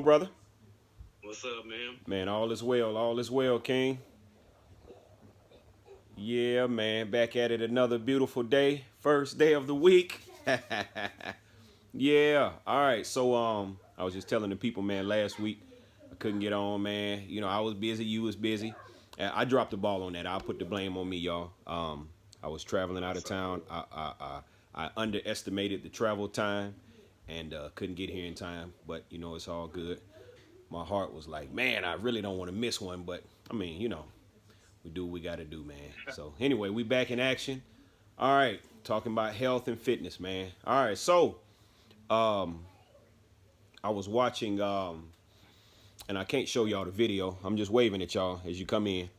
Brother? What's up, man? Man, all is well, King. Yeah, man, back at it another beautiful day, first day of the week. Yeah, all right. So, I was just telling the people, man, last week I couldn't get on, man. You know, I was busy, you was busy. I dropped the ball on that. I'll put the blame on me, y'all. I was traveling out of That's all town. good. I underestimated the travel time and couldn't get here in time. But you know, it's all good. My heart was like, man, I really don't want to miss one. But I mean, you know, we do what we got to do, man. So anyway, we back in action. All right, talking about health and fitness, man. All right, so I was watching, and I can't show y'all the video. I'm just waving at y'all as you come in.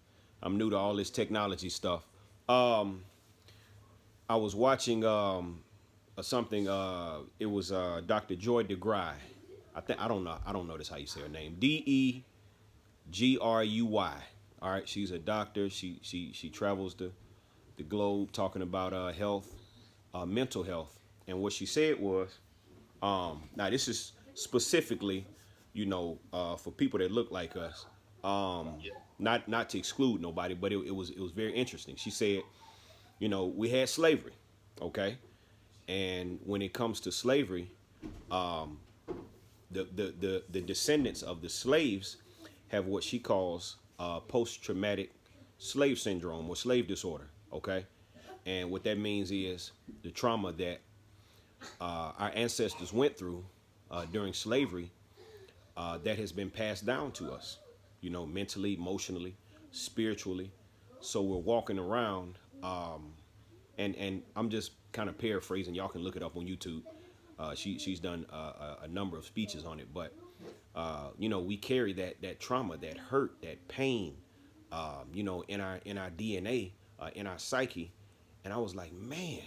I'm new to all this technology stuff. Um, I was watching something. It was Dr. Joy DeGruy. I don't know this how you say her name. Degruy. All right, she's a doctor. She travels the globe talking about health, mental health, and what she said was, now this is specifically, for people that look like us. Yeah, Not to exclude nobody, but it was very interesting. She said, we had slavery, okay, and when it comes to slavery, the descendants of the slaves have what she calls post traumatic slave syndrome or slave disorder. Okay, and what that means is the trauma that our ancestors went through during slavery that has been passed down to us. You know, mentally, emotionally, spiritually. So we're walking around, and I'm just kind of paraphrasing. Y'all can look it up on YouTube. She's done a number of speeches on it, but we carry that trauma, that hurt, that pain, in our DNA, in our psyche. And I was like, man,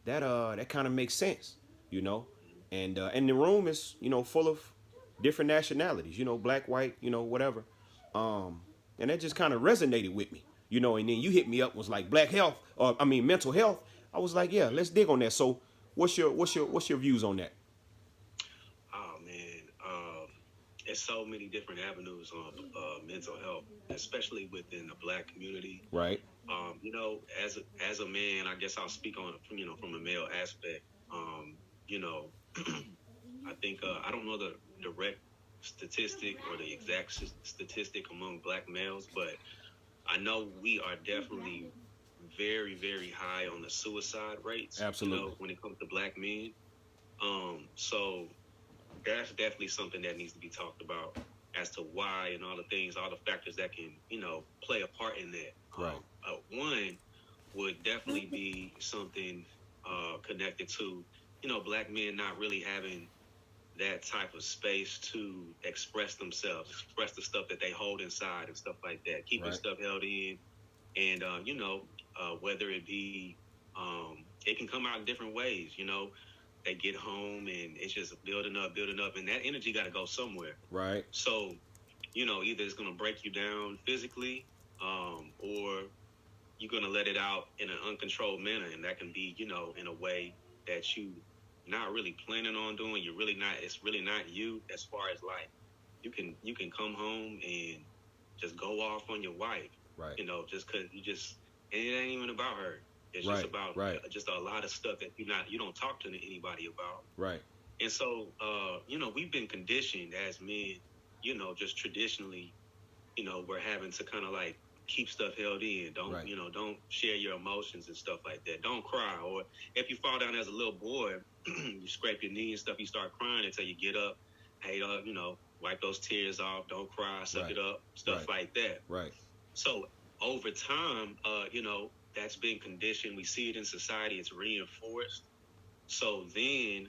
that kind of makes sense, you know. And the room is full of different nationalities, black, white, whatever. And that just kind of resonated with me, And then you hit me up was like black health, or I mean mental health. I was like, yeah, let's dig on that. So, what's your views on that? oh man, there's so many different avenues on mental health, especially within the Black community. Right, As a man, I guess I'll speak on from a male aspect. You know, I think I don't know the direct statistic or the exact statistic among Black males, but I know we are definitely very, very high on the suicide rates. absolutely. When it comes to Black men. So that's definitely something that needs to be talked about as to why and all the things, all the factors that can, play a part in that. Right, One would definitely be something connected to, Black men not really having that type of space to express themselves, express the stuff that they hold inside and stuff like that, keeping right, stuff held in. And, whether it be, it can come out in different ways, they get home and it's just building up, and that energy got to go somewhere. right, So, either it's going to break you down physically, or you're going to let it out in an uncontrolled manner. And that can be, in a way that you not really planning on doing. It's really not you as far as like, you can come home and just go off on your wife, right, just because and it ain't even about her. It's just right, about right, just a lot of stuff that you don't talk to anybody about. right, And so, we've been conditioned as men, just traditionally, we're having to kind of like keep stuff held in. Don't, right, don't share your emotions and stuff like that. Don't cry. Or if you fall down as a little boy, you scrape your knee and stuff, you start crying until you get up. Hey, wipe those tears off. Don't cry. Suck right, it up. Stuff right, like that. right, So over time, that's been conditioned. We see it in society. It's reinforced. So then,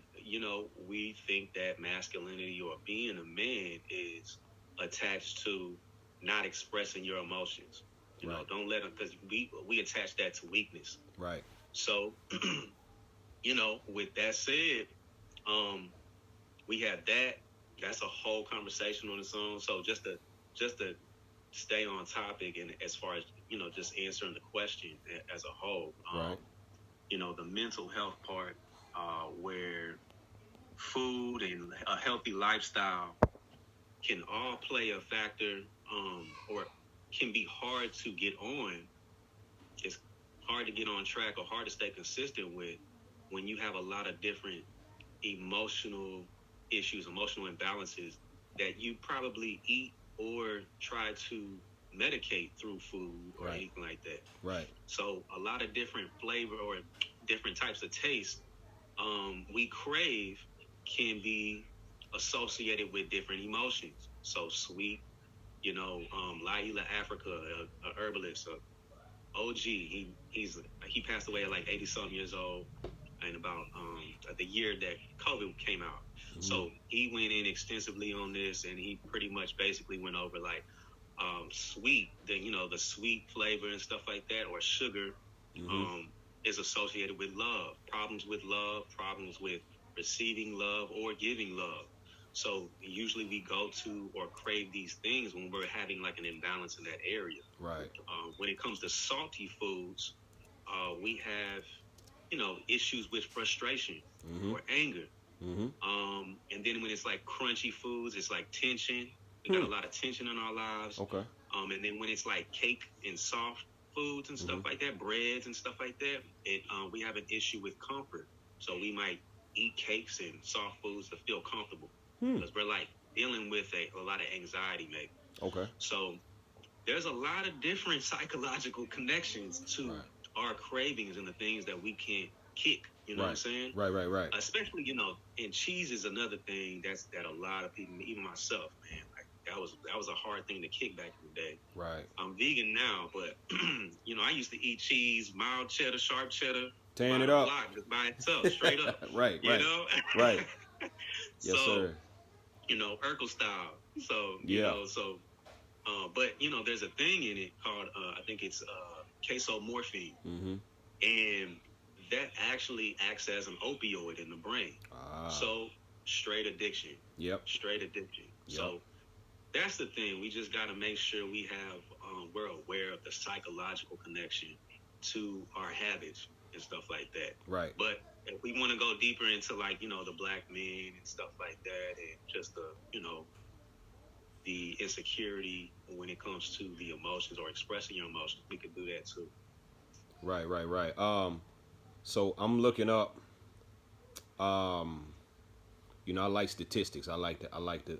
we think that masculinity or being a man is attached to not expressing your emotions. right, Don't let them, because we attach that to weakness. right, So, with that said, um, we have that. That's a whole conversation on its own. So just to stay on topic, and as far as just answering the question as a whole, right, the mental health part, where food and a healthy lifestyle can all play a factor, or can be hard to get on. It's hard to get on track or hard to stay consistent with when you have a lot of different emotional issues, emotional imbalances that you probably eat or try to medicate through food or Right. anything like that. Right. So a lot of different flavor or different types of taste we crave can be associated with different emotions. So sweet, Laila Africa, a herbalist, a OG. He passed away at like 80 something years old, and about the year that COVID came out. So he went in extensively on this, and he pretty much basically went over like sweet, the sweet flavor and stuff like that, or sugar, is associated with love, problems with receiving love or giving love. So usually we go to or crave these things when we're having like an imbalance in that area. Right. When it comes to salty foods, we have, issues with frustration or anger. And then when it's like crunchy foods, it's like tension. We got a lot of tension in our lives. Okay. And then when it's like cake and soft foods and stuff like that, breads and stuff like that, we have an issue with comfort. So we might eat cakes and soft foods to feel comfortable because we're like dealing with a lot of anxiety, maybe. Okay. So there's a lot of different psychological connections to our cravings and the things that we can't kick. You know what I'm saying? Right. Especially, and cheese is another thing that a lot of people, even myself, man, like that was a hard thing to kick back in the day. Right. I'm vegan now, but I used to eat cheese, mild cheddar, sharp cheddar, tearing it up just by itself, straight up. Right. Right. Yes, so, sir. Urkel style. So but there's a thing in it called I think it's casomorphine, and that actually acts as an opioid in the brain. So straight addiction. Straight addiction. So that's the thing. We just got to make sure we're aware of the psychological connection to our habits and stuff like that. Right. But if we want to go deeper into like, the black men and stuff like that, and just the insecurity when it comes to the emotions or expressing your emotions, we could do that too. Right. So I'm looking up. I like statistics. I like to.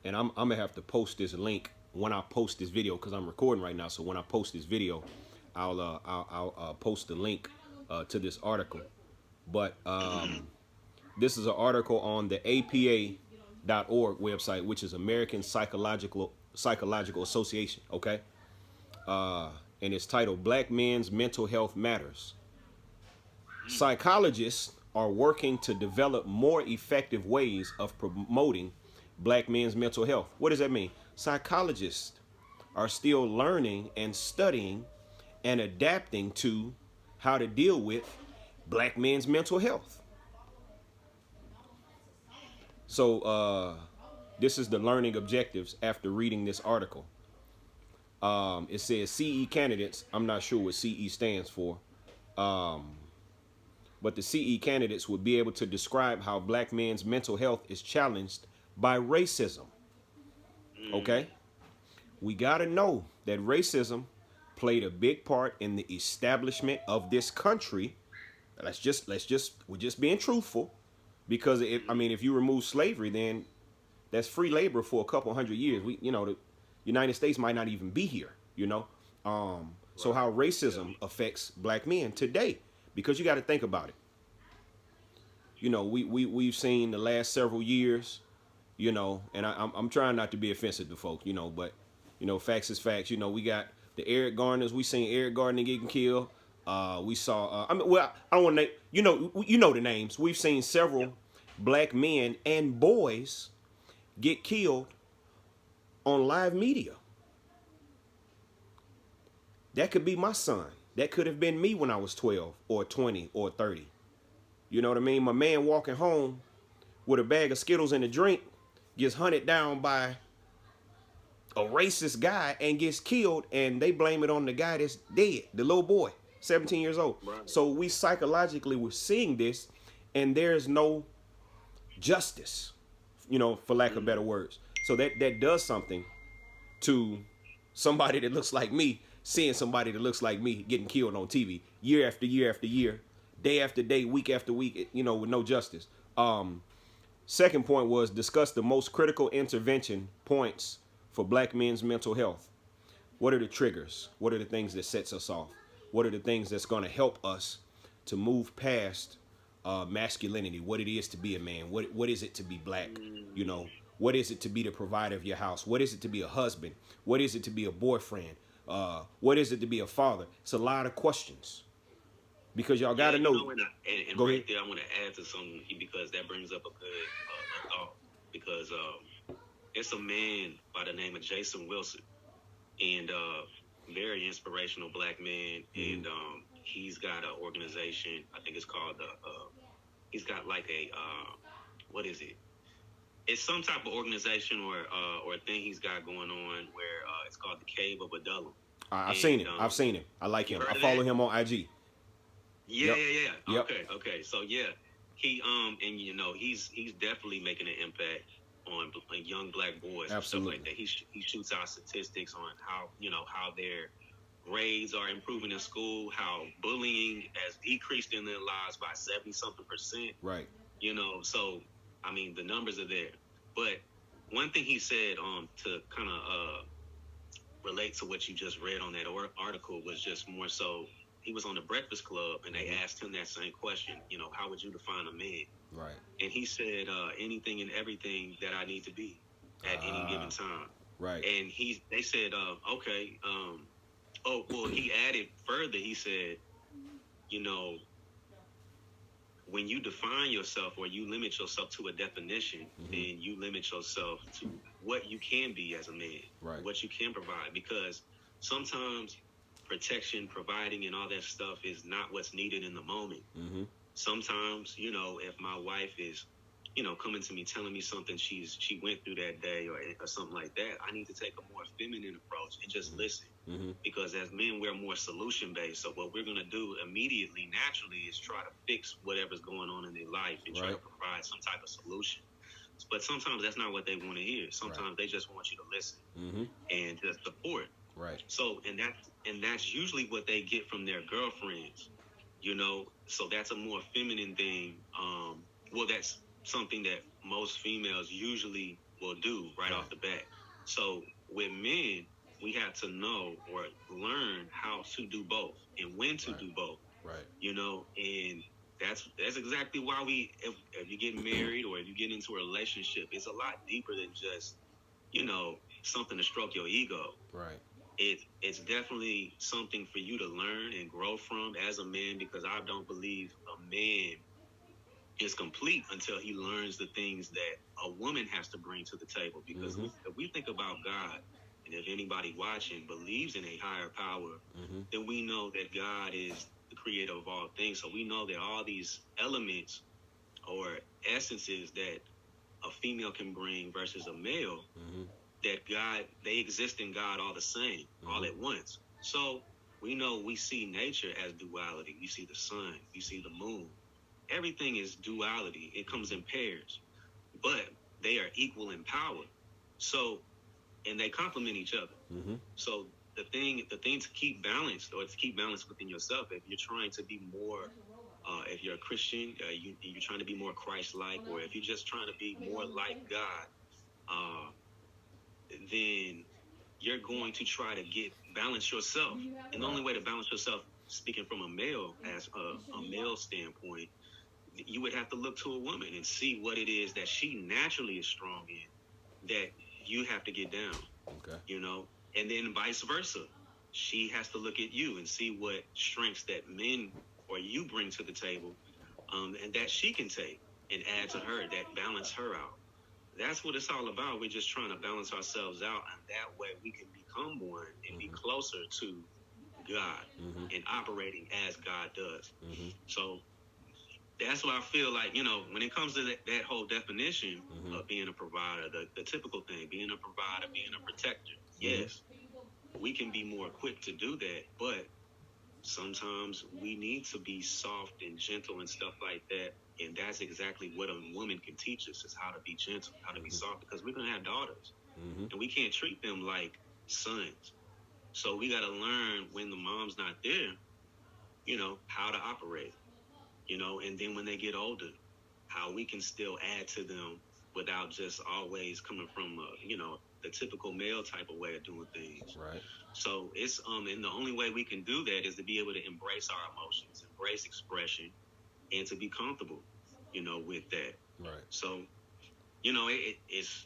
And I'm gonna have to post this link when I post this video because I'm recording right now. So when I post this video, I'll post the link to this article. But this is an article on the APA.org website, which is American Psychological Association. Okay. And it's titled "Black Men's Mental Health Matters." Psychologists are working to develop more effective ways of promoting black men's mental health. What does that mean? Psychologists are still learning and studying and adapting to how to deal with black men's mental health. So this is the learning objectives after reading this article. It says CE candidates. I'm not sure what CE stands for. But the CE candidates would be able to describe how black men's mental health is challenged by racism. Okay? We got to know that racism played a big part in the establishment of this country. We're just being truthful, because if you remove slavery, then that's free labor for a couple hundred years. The United States might not even be here, So how racism affects black men today, because you got to think about it. We've seen the last several years, and I'm trying not to be offensive to folks, but facts is facts. We got the Eric Garners. We seen Eric Gardner getting killed. We saw. I don't want to name. You know the names. We've seen several black men and boys get killed on live media. That could be my son. That could have been me when I was 12 or 20 or 30. You know what I mean? My man walking home with a bag of Skittles and a drink gets hunted down by a racist guy and gets killed, and they blame it on the guy that's dead, the little boy, 17 years old. Right. So we psychologically were seeing this, and there's no justice, for lack of better words. So that does something to somebody that looks like me, seeing somebody that looks like me getting killed on TV year after year after year, day after day, week after week, with no justice. Second point was discuss the most critical intervention points for black men's mental health. What are the triggers? What are the things that sets us off? What are the things that's going to help us to move past masculinity? What it is to be a man? What is it to be black? What is it to be the provider of your house? What is it to be a husband? What is it to be a boyfriend? What is it to be a father? It's a lot of questions because y'all got to know. And Go right ahead. there, I want to add to something because that brings up a good thought. Because it's a man by the name of Jason Wilson, and very inspirational black man, and he's got an organization. I think it's called he's got like a what is it? It's some type of organization or thing he's got going on where it's called the Cave of Adullam. I've seen him. I like him. I follow him on IG. Yeah. Yep. Okay. So yeah, he and he's definitely making an impact on young black boys and stuff like that. He shoots out statistics on how their grades are improving in school, how bullying has decreased in their lives by 70-something%. Right. So I mean the numbers are there. But one thing he said to kind of relate to what you just read on that article was just more so. He was on the Breakfast Club, and they asked him that same question. How would you define a man? Right. And he said, anything and everything that I need to be at any given time. Right. And they said, okay. He added further. He said, when you define yourself or you limit yourself to a definition, then you limit yourself to what you can be as a man, right. What you can provide. Because sometimes protection, providing, and all that stuff is not what's needed in the moment. Sometimes, if my wife is, coming to me telling me something she went through that day or something like that, I need to take a more feminine approach and just listen. Because as men, we're more solution based. So what we're gonna do immediately, naturally, is try to fix whatever's going on in their life and try to provide some type of solution. But sometimes that's not what they want to hear. Sometimes they just want you to listen and just support. Right. So and that's usually what they get from their girlfriends, So that's a more feminine thing. That's something that most females usually will do right off the bat. So with men, we have to know or learn how to do both and when to do both. Right. And that's exactly why if you get married or if you get into a relationship, it's a lot deeper than just something to stroke your ego. Right. It's definitely something for you to learn and grow from as a man, because I don't believe a man is complete until he learns the things that a woman has to bring to the table. Because if we think about God, and if anybody watching believes in a higher power, then we know that God is the creator of all things. So we know that all these elements or essences that a female can bring versus a male, that they exist in God all the same, all at once. So we know we see nature as duality. We see the sun, we see the moon. Everything is duality. It comes in pairs, but they are equal in power. So, and they complement each other. So the thing to keep balanced, or to keep balance within yourself, if you're trying to be more, if you're a Christian, you're trying to be more Christ-like, or if you're just trying to be more like God, then you're going to try to balance yourself. And the only way to balance yourself, speaking from a male, as a male standpoint, you would have to look to a woman and see what it is that she naturally is strong in that you have to get down. Okay. And then vice versa. She has to look at you and see what strengths that men or you bring to the table, and that she can take and add to her, that balance her out. That's what it's all about. We're just trying to balance ourselves out, and that way we can become one and be closer to God and operating as God does. So that's why I feel like, when it comes to that whole definition of being a provider, the typical thing, being a provider, being a protector, yes, we can be more equipped to do that. But sometimes we need to be soft and gentle and stuff like that. And that's exactly what a woman can teach us, is how to be gentle, how to be soft, because we're going to have daughters and we can't treat them like sons. So we got to learn when the mom's not there, how to operate, and then when they get older, how we can still add to them without just always coming from, the typical male type of way of doing things. Right. So it's and the only way we can do that is to be able to embrace our emotions, embrace expression, and to be comfortable, with that. Right. So, it's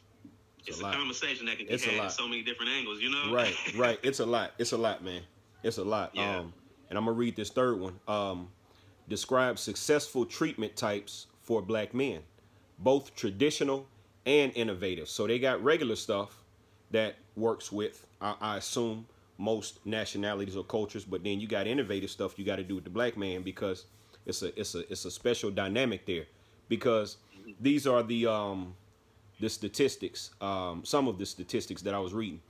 a lot. conversation that can be had in so many different angles, Right, right. It's a lot. It's a lot, man. It's a lot. Yeah. And I'm gonna read this third one. Describe successful treatment types for black men, both traditional and innovative. So they got regular stuff that works with, I assume, most nationalities or cultures, but then you got innovative stuff you got to do with the black man, because it's a special dynamic there, because these are the statistics, some of the statistics that I was reading.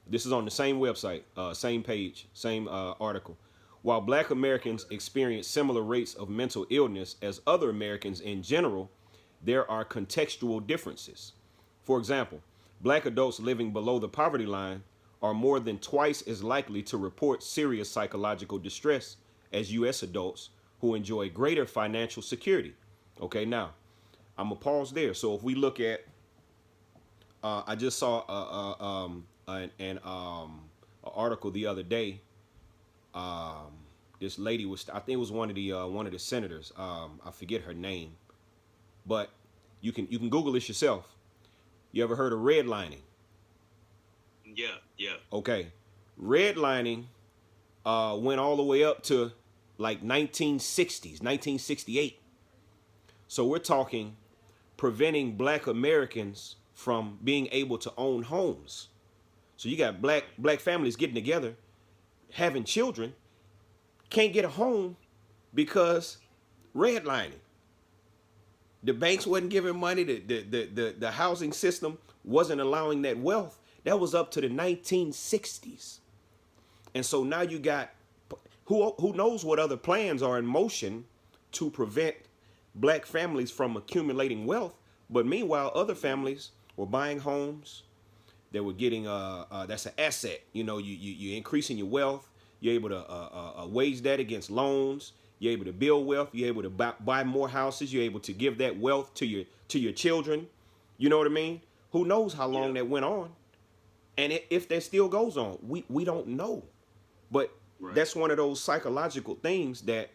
This is on the same website, same page, same article. While black Americans experience similar rates of mental illness as other Americans in general, there are contextual differences. For example, black adults living below the poverty line are more than twice as likely to report serious psychological distress as U.S. adults who enjoy greater financial security. Okay, now, I'm going to pause there. So if we look at, I just saw an article the other day. This lady was, I think it was one of the senators. I forget her name, but you can Google this yourself. You ever heard of redlining? Yeah. Okay, redlining went all the way up to like 1960s, 1968. So we're talking preventing black Americans from being able to own homes. So you got black families getting together, having children, can't get a home because redlining. The banks wasn't giving money. The housing system wasn't allowing that wealth. That was up to the 1960s. And so now you got, who knows what other plans are in motion to prevent black families from accumulating wealth. But meanwhile, other families were buying homes. They were getting, that's an asset. You're increasing your wealth. You're able to wage that against loans. You're able to build wealth. You're able to buy more houses. You're able to give that wealth to your children. You know what I mean? Who knows how long that went on? And if that still goes on, we don't know. But that's one of those psychological things that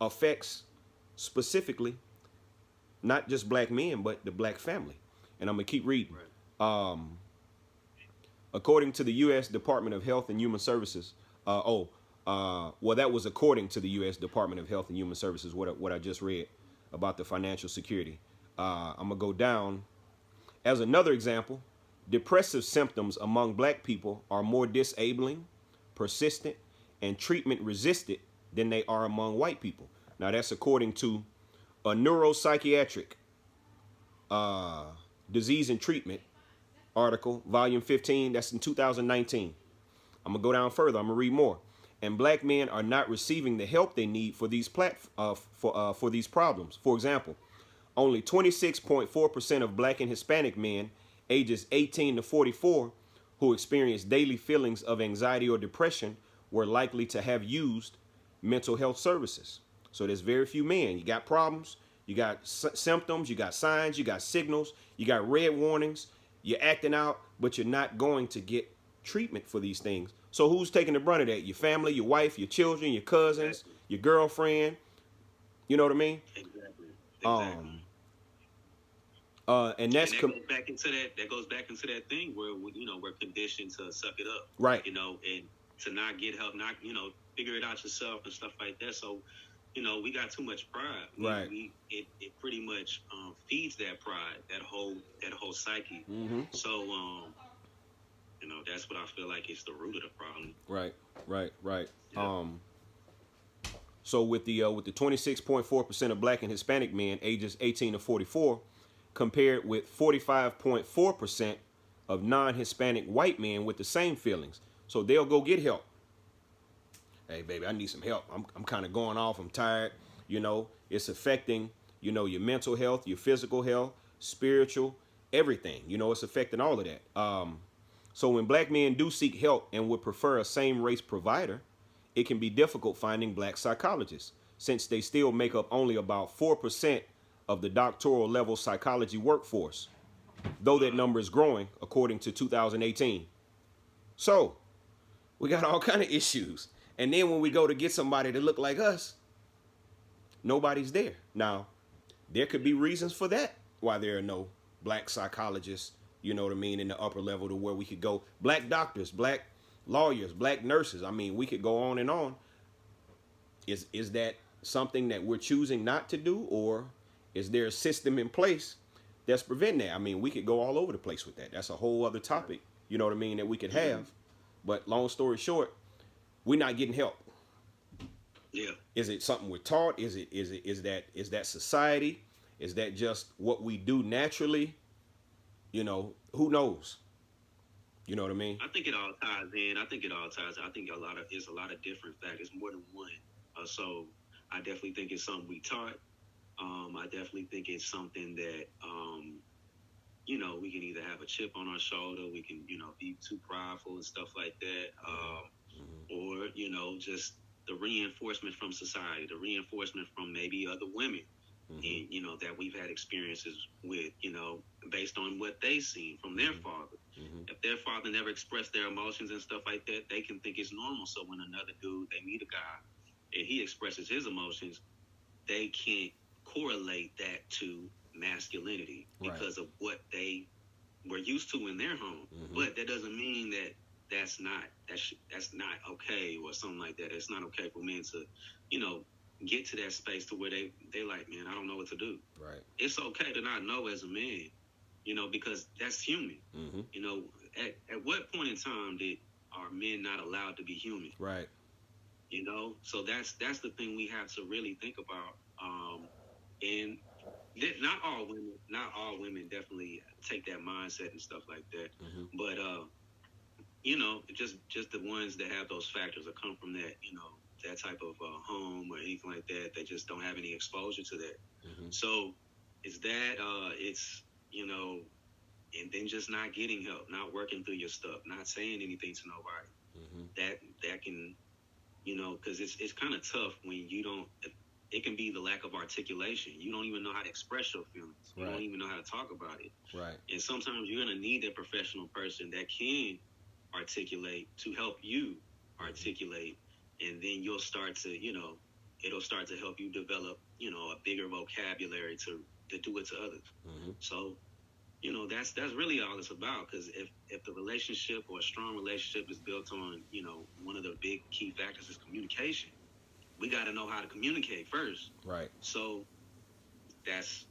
affects specifically not just black men, but the black family. And I'm going to keep reading. According to the U.S. Department of Health and Human Services, well, that was according to the U.S. Department of Health and Human Services, what I just read about the financial security. I'm going to go down. As another example, depressive symptoms among black people are more disabling, persistent, and treatment resistant than they are among white people. Now, that's according to a neuropsychiatric disease and treatment article, volume 15. That's in 2019. I'm going to go down further. I'm going to read more. And black men are not receiving the help they need for these for these problems. For example, only 26.4% of black and Hispanic men ages 18 to 44 who experience daily feelings of anxiety or depression were likely to have used mental health services. So there's very few men. You got problems, you got symptoms, you got signs, you got signals, you got red warnings, you're acting out, but you're not going to get treatment for these things. So who's taking the brunt of that? Your family, your wife, your children, your cousins, your girlfriend. You know what I mean? Exactly. And that's and that goes back into that. That goes back into that thing where we're conditioned to suck it up, right? And to not get help, not figure it out yourself and stuff like that. So we got too much pride. Right. It pretty much feeds that pride, that whole psyche. Mm-hmm. So that's what I feel like is the root of the problem. Right. Yeah. So with the 26.4% of black and Hispanic men ages 18 to 44, compared with 45.4% of non-Hispanic white men with the same feelings. So they'll go get help. Hey, baby, I need some help. I'm kind of going off. I'm tired. It's affecting, your mental health, your physical health, spiritual, everything. It's affecting all of that. So when black men do seek help and would prefer a same race provider, it can be difficult finding black psychologists since they still make up only about 4% of the doctoral level psychology workforce, though that number is growing according to 2018. So we got all kind of issues. And then when we go to get somebody to look like us, nobody's there. Now, there could be reasons for that why there are no black psychologists, in the upper level to where we could go. Black doctors, black lawyers, black nurses. I mean, we could go on and on. Is that something that we're choosing not to do, or is there a system in place that's preventing that? I mean, we could go all over the place with that. That's a whole other topic, that we could have. But long story short, we're not getting help. Yeah. Is it something we're taught? Is that society? Is that just what we do naturally? Who knows? You know what I mean? I think it all ties in. I think it's a lot of different factors, more than one. So I definitely think it's something we taught. I definitely think it's something that we can either have a chip on our shoulder, we can be too prideful and stuff like that, or just the reinforcement from society, the reinforcement from maybe other women, and that we've had experiences with, based on what they seen from their father. If their father never expressed their emotions and stuff like that, they can think it's normal. So when another dude, they meet a guy and he expresses his emotions, they can't correlate that to masculinity because of what they were used to in their home. But that doesn't mean that that's not okay or something like that. It's not okay for men to, get to that space to where they like, man, I don't know what to do. Right. It's okay to not know as a man, because that's human. At what point in time are men not allowed to be human? Right. So that's the thing we have to really think about. And not all women definitely take that mindset and stuff like that. But just the ones that have those factors that come from that, that type of home or anything like that, they just don't have any exposure to that. So it's that, it's, and then just not getting help, not working through your stuff, not saying anything to nobody. That can, because it's kind of tough when you don't. It can be the lack of articulation. You don't even know how to express your feelings. You don't even know how to talk about it. Right. And sometimes you're gonna need a professional person that can articulate to help you articulate, and then you'll start to, it'll start to help you develop, a bigger vocabulary to do it to others. So, that's really all it's about. Because if the relationship or a strong relationship is built on, one of the big key factors is communication. We got to know how to communicate first. Right. So that's,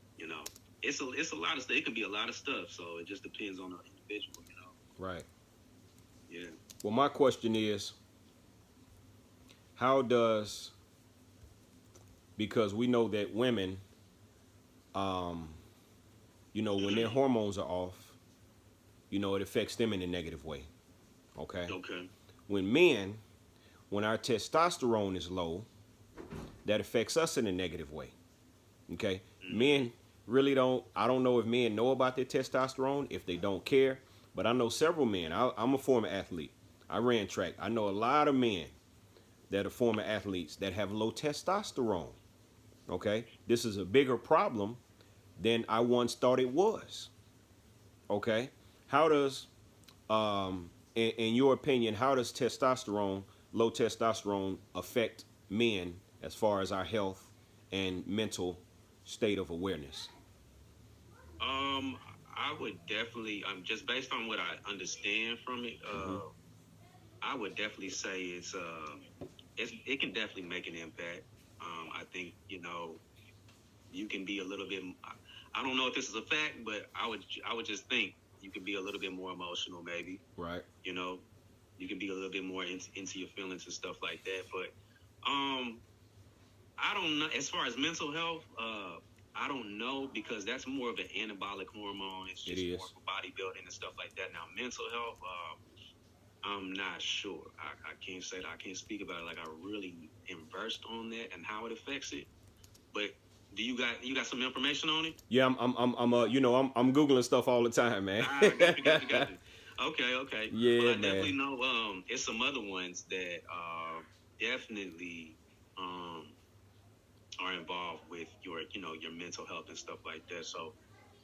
it's a lot of stuff. It can be a lot of stuff. So it just depends on the individual, Right. Yeah. Well, my question is, how does, because we know that women, when their hormones are off, it affects them in a negative way. Okay. Okay. When our testosterone is low, that affects us in a negative way. Okay. Men really I don't know if men know about their testosterone, if they don't care, but I know several men. I'm a former athlete. I ran track. I know a lot of men that are former athletes that have low testosterone. Okay. This is a bigger problem than I once thought it was. Okay. How does, in your opinion, how does low testosterone affect men as far as our health and mental state of awareness? I would definitely, just based on what I understand from it, I would definitely say it can definitely make an impact. I think, you can be a little bit, I don't know if this is a fact, but I would just think you can be a little bit more emotional, maybe. Right. You can be a little bit more into your feelings and stuff like that. But I don't know. As far as mental health, I don't know, because that's more of an anabolic hormone. It's just more for bodybuilding and stuff like that. Now, mental health, I'm not sure. I can't say that. I can't speak about it like I really am versed on that and how it affects it. But do you got some information on it? Yeah, I'm googling stuff all the time, man. Ah, got you. Okay, okay. Well, Yeah, I definitely man. know it's some other ones that definitely um are involved with your mental health and stuff like that. So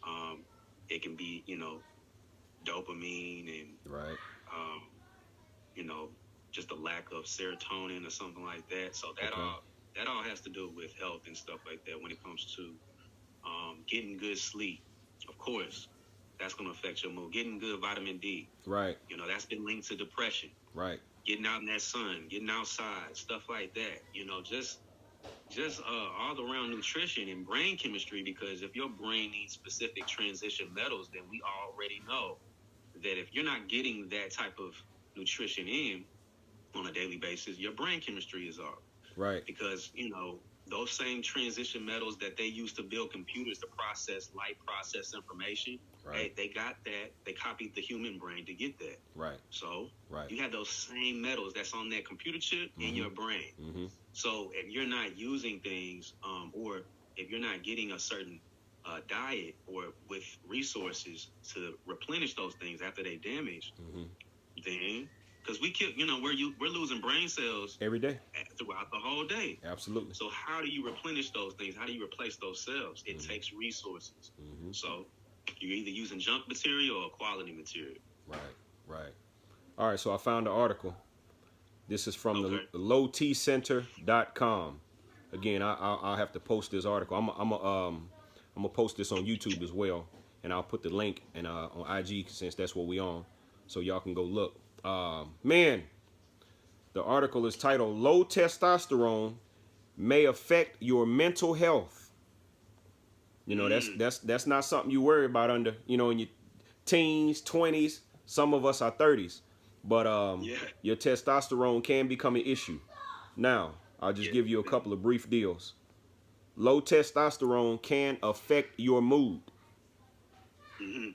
um it can be, dopamine and Right. um you know, just a lack of serotonin or something like that. So Okay. that all has to do with health and stuff like that when it comes to getting good sleep. Of course, that's going to affect your mood. Getting good vitamin D, Right. that's been linked to depression. Right. Getting out in that sun, getting outside, stuff like that. Just all around nutrition and brain chemistry. Because if your brain needs specific transition metals, then we already know that if you're not getting that type of nutrition in on a daily basis, your brain chemistry is off. Right. Because, those same transition metals that they use to build computers to process information, Right. they got that. They copied the human brain to get that. Right. So Right. you have those same metals that's on that computer chip in your brain. Mm-hmm. So if you're not using things, or if you're not getting a certain diet or with resources to replenish those things after they damage, Mm-hmm. then because we kill, we're losing brain cells Every day. throughout the whole day. Absolutely. So how do you replenish those things? How do you replace those cells? It takes resources. Mm-hmm. So you're either using junk material or quality material. Right. Right. All right. So I found the article. This is from Okay. the lowtcenter.com. Again, I'll have to post this article. I'm gonna post this on YouTube as well, and I'll put the link and on IG since that's what we on, so y'all can go look. Man, the article is titled "Low Testosterone May Affect Your Mental Health." That's not something you worry about under in your teens, 20s. Some of us are 30s, but Yeah. your testosterone can become an issue. Now, I'll just Yeah. give you a couple of brief deals. Low testosterone can affect your mood. Mm-hmm.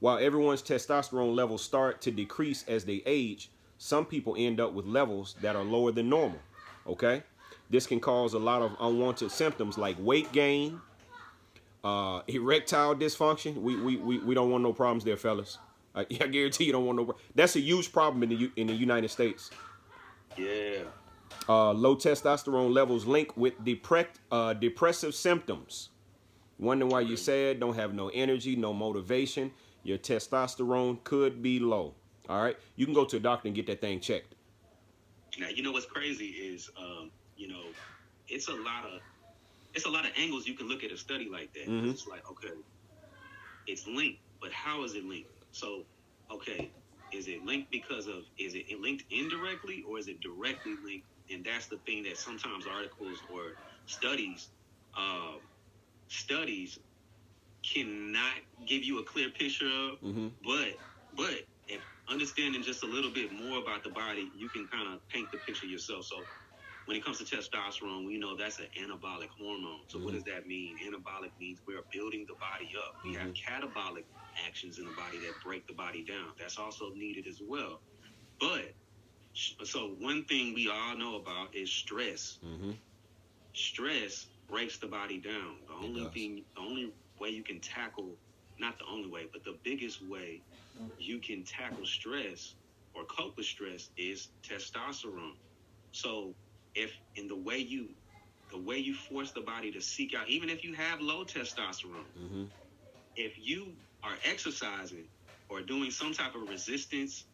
While everyone's testosterone levels start to decrease as they age, some people end up with levels that are lower than normal. Okay? This can cause a lot of unwanted symptoms like weight gain, erectile dysfunction. We don't want no problems there, fellas. I guarantee you don't want no. That's a huge problem in the United States. Yeah. Low testosterone levels linked with depressive symptoms. Wondering why you're sad, don't have no energy, no motivation. Your testosterone could be low. All right, you can go to a doctor and get that thing checked. Now what's crazy is it's a lot of angles you can look at a study like that. Mm-hmm. It's like, okay, it's linked, but how is it linked? So, okay, is it linked is it linked indirectly or is it directly linked? And that's the thing that sometimes articles or studies uh, studies cannot give you a clear picture of. Mm-hmm. But if understanding just a little bit more about the body, you can kind of paint the picture yourself. So when it comes to testosterone, we know that's an anabolic hormone. So what does that mean? Anabolic means we're building the body up. We have catabolic actions in the body that break the body down. That's also needed as well. But so one thing we all know about is stress. Mm-hmm. Stress breaks the body down. The only way you can tackle, not the only way, but the biggest way you can tackle stress or cope with stress is testosterone. So if in the way you force the body to seek out, even if you have low testosterone, if you are exercising or doing some type of resistance,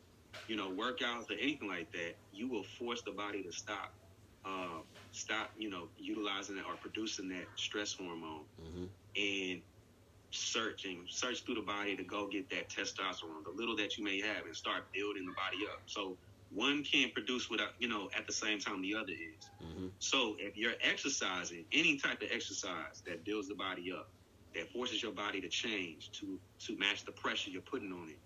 workouts or anything like that, you will force the body to stop utilizing that or producing that stress hormone and search through the body to go get that testosterone, the little that you may have, and start building the body up. So one can't produce without, at the same time the other is. So if you're exercising, any type of exercise that builds the body up, that forces your body to change to match the pressure you're putting on it,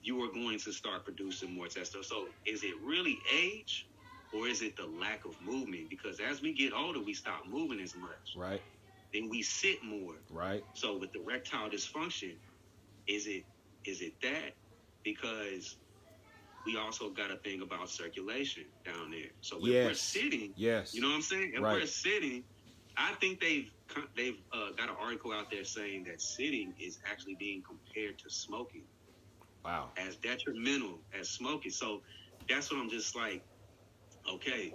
you are going to start producing more testosterone. So is it really age or is it the lack of movement? Because as we get older, we stop moving as much. Right. Then we sit more. Right. So with erectile dysfunction, Is it that? Because we also got to think about circulation down there. So if we're Yes. sitting, you Yes. know what I'm saying? If Right. we're sitting, I think they've got an article out there saying that sitting is actually being compared to smoking Wow. as detrimental as smoking. So that's what I'm just like, okay,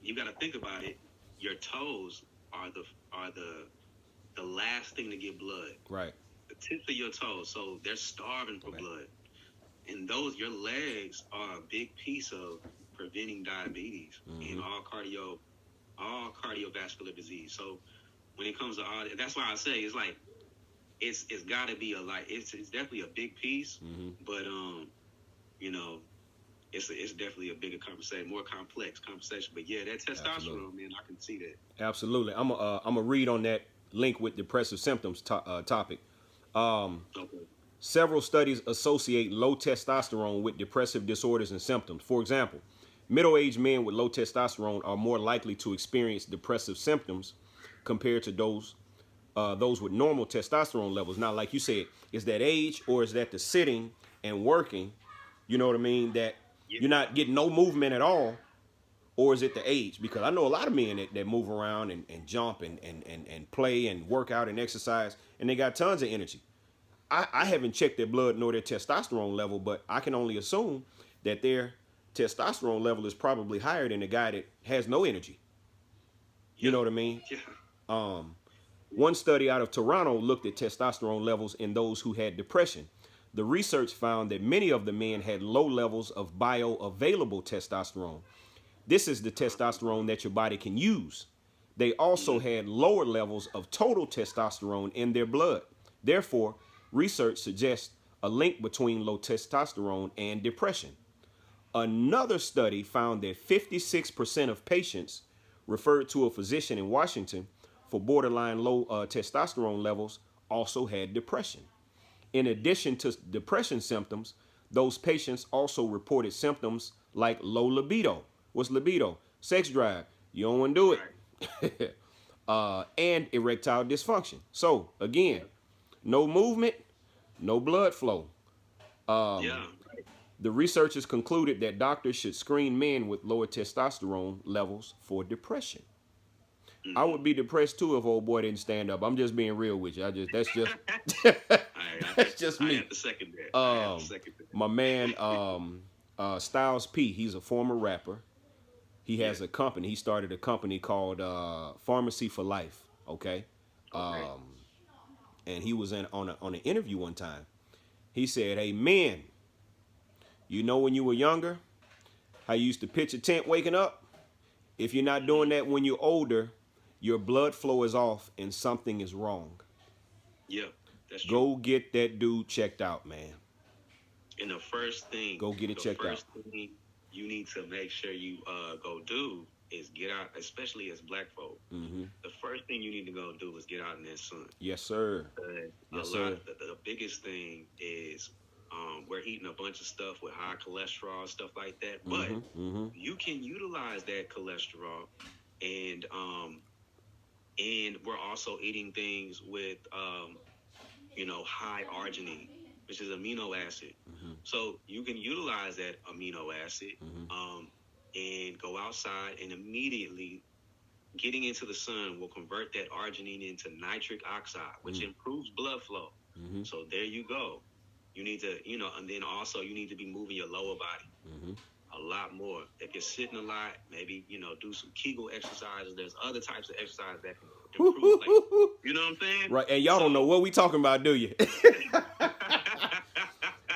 you got to think about it. Your toes are the last thing to get blood. Right. The tips of your toes, so they're starving for Okay. blood. And your legs are a big piece of preventing diabetes and all cardiovascular disease. So when it comes to all that, that's why I say it's like it's got to be it's definitely a big piece, but you know it's definitely a bigger conversation, more complex conversation. But yeah, that testosterone, Absolutely. man, I can see that. Absolutely. I'm a read on that link with depressive symptoms topic. Okay. Several studies associate low testosterone with depressive disorders and symptoms. For example, middle-aged men with low testosterone are more likely to experience depressive symptoms compared to those with normal testosterone levels. Now, like you said, is that age or is that the sitting and working? You know what I mean? That Yeah. you're not getting no movement at all, or is it the age? Because I know a lot of men that move around and jump and play and work out and exercise, and they got tons of energy. I haven't checked their blood nor their testosterone level, but I can only assume that their testosterone level is probably higher than the guy that has no energy. You Yeah. know what I mean? Yeah. One study out of Toronto looked at testosterone levels in those who had depression. The research found that many of the men had low levels of bioavailable testosterone. This is the testosterone that your body can use. They also had lower levels of total testosterone in their blood. Therefore, research suggests a link between low testosterone and depression. Another study found that 56% of patients referred to a physician in Washington for borderline low testosterone levels also had depression. In addition to depression symptoms, those patients also reported symptoms like low libido. What's libido? Sex drive. You don't want to do it. And erectile dysfunction. So, again, no movement, no blood flow. Yeah. The researchers concluded that doctors should screen men with lower testosterone levels for depression. I Mm-hmm. would be depressed too if old boy didn't stand up. I'm just being real with you. That's just I that's just I me. have to second that. I have to Um, second that. my man Styles P. He's a former rapper. He Yeah. has a company. He started a company called Pharmacy for Life. Okay, Okay. and he was on an interview one time. He said, "Hey men, you know when you were younger, how you used to pitch a tent waking up? If you're not doing that when you're older, your blood flow is off and something is wrong. Yeah, that's true. Go get that dude checked out, man. And Go get it the checked out." first thing you need to make sure you go do is get out, especially as black folk. The first thing you need to go do is get out in that sun. Yes, sir. A Yes, lot sir. of the biggest thing is we're eating a bunch of stuff with high cholesterol, stuff like that. But you can utilize that cholesterol, and we're also eating things with high arginine, which is amino acid. So you can utilize that amino acid and go outside, and immediately getting into the sun will convert that arginine into nitric oxide, which improves blood flow. So there you go. You need to, and then also you need to be moving your lower body a lot more. If you're sitting a lot, maybe, do some Kegel exercises. There's other types of exercises that can improve, like, you know what I'm saying? Right, and y'all don't know what we talking about, do you?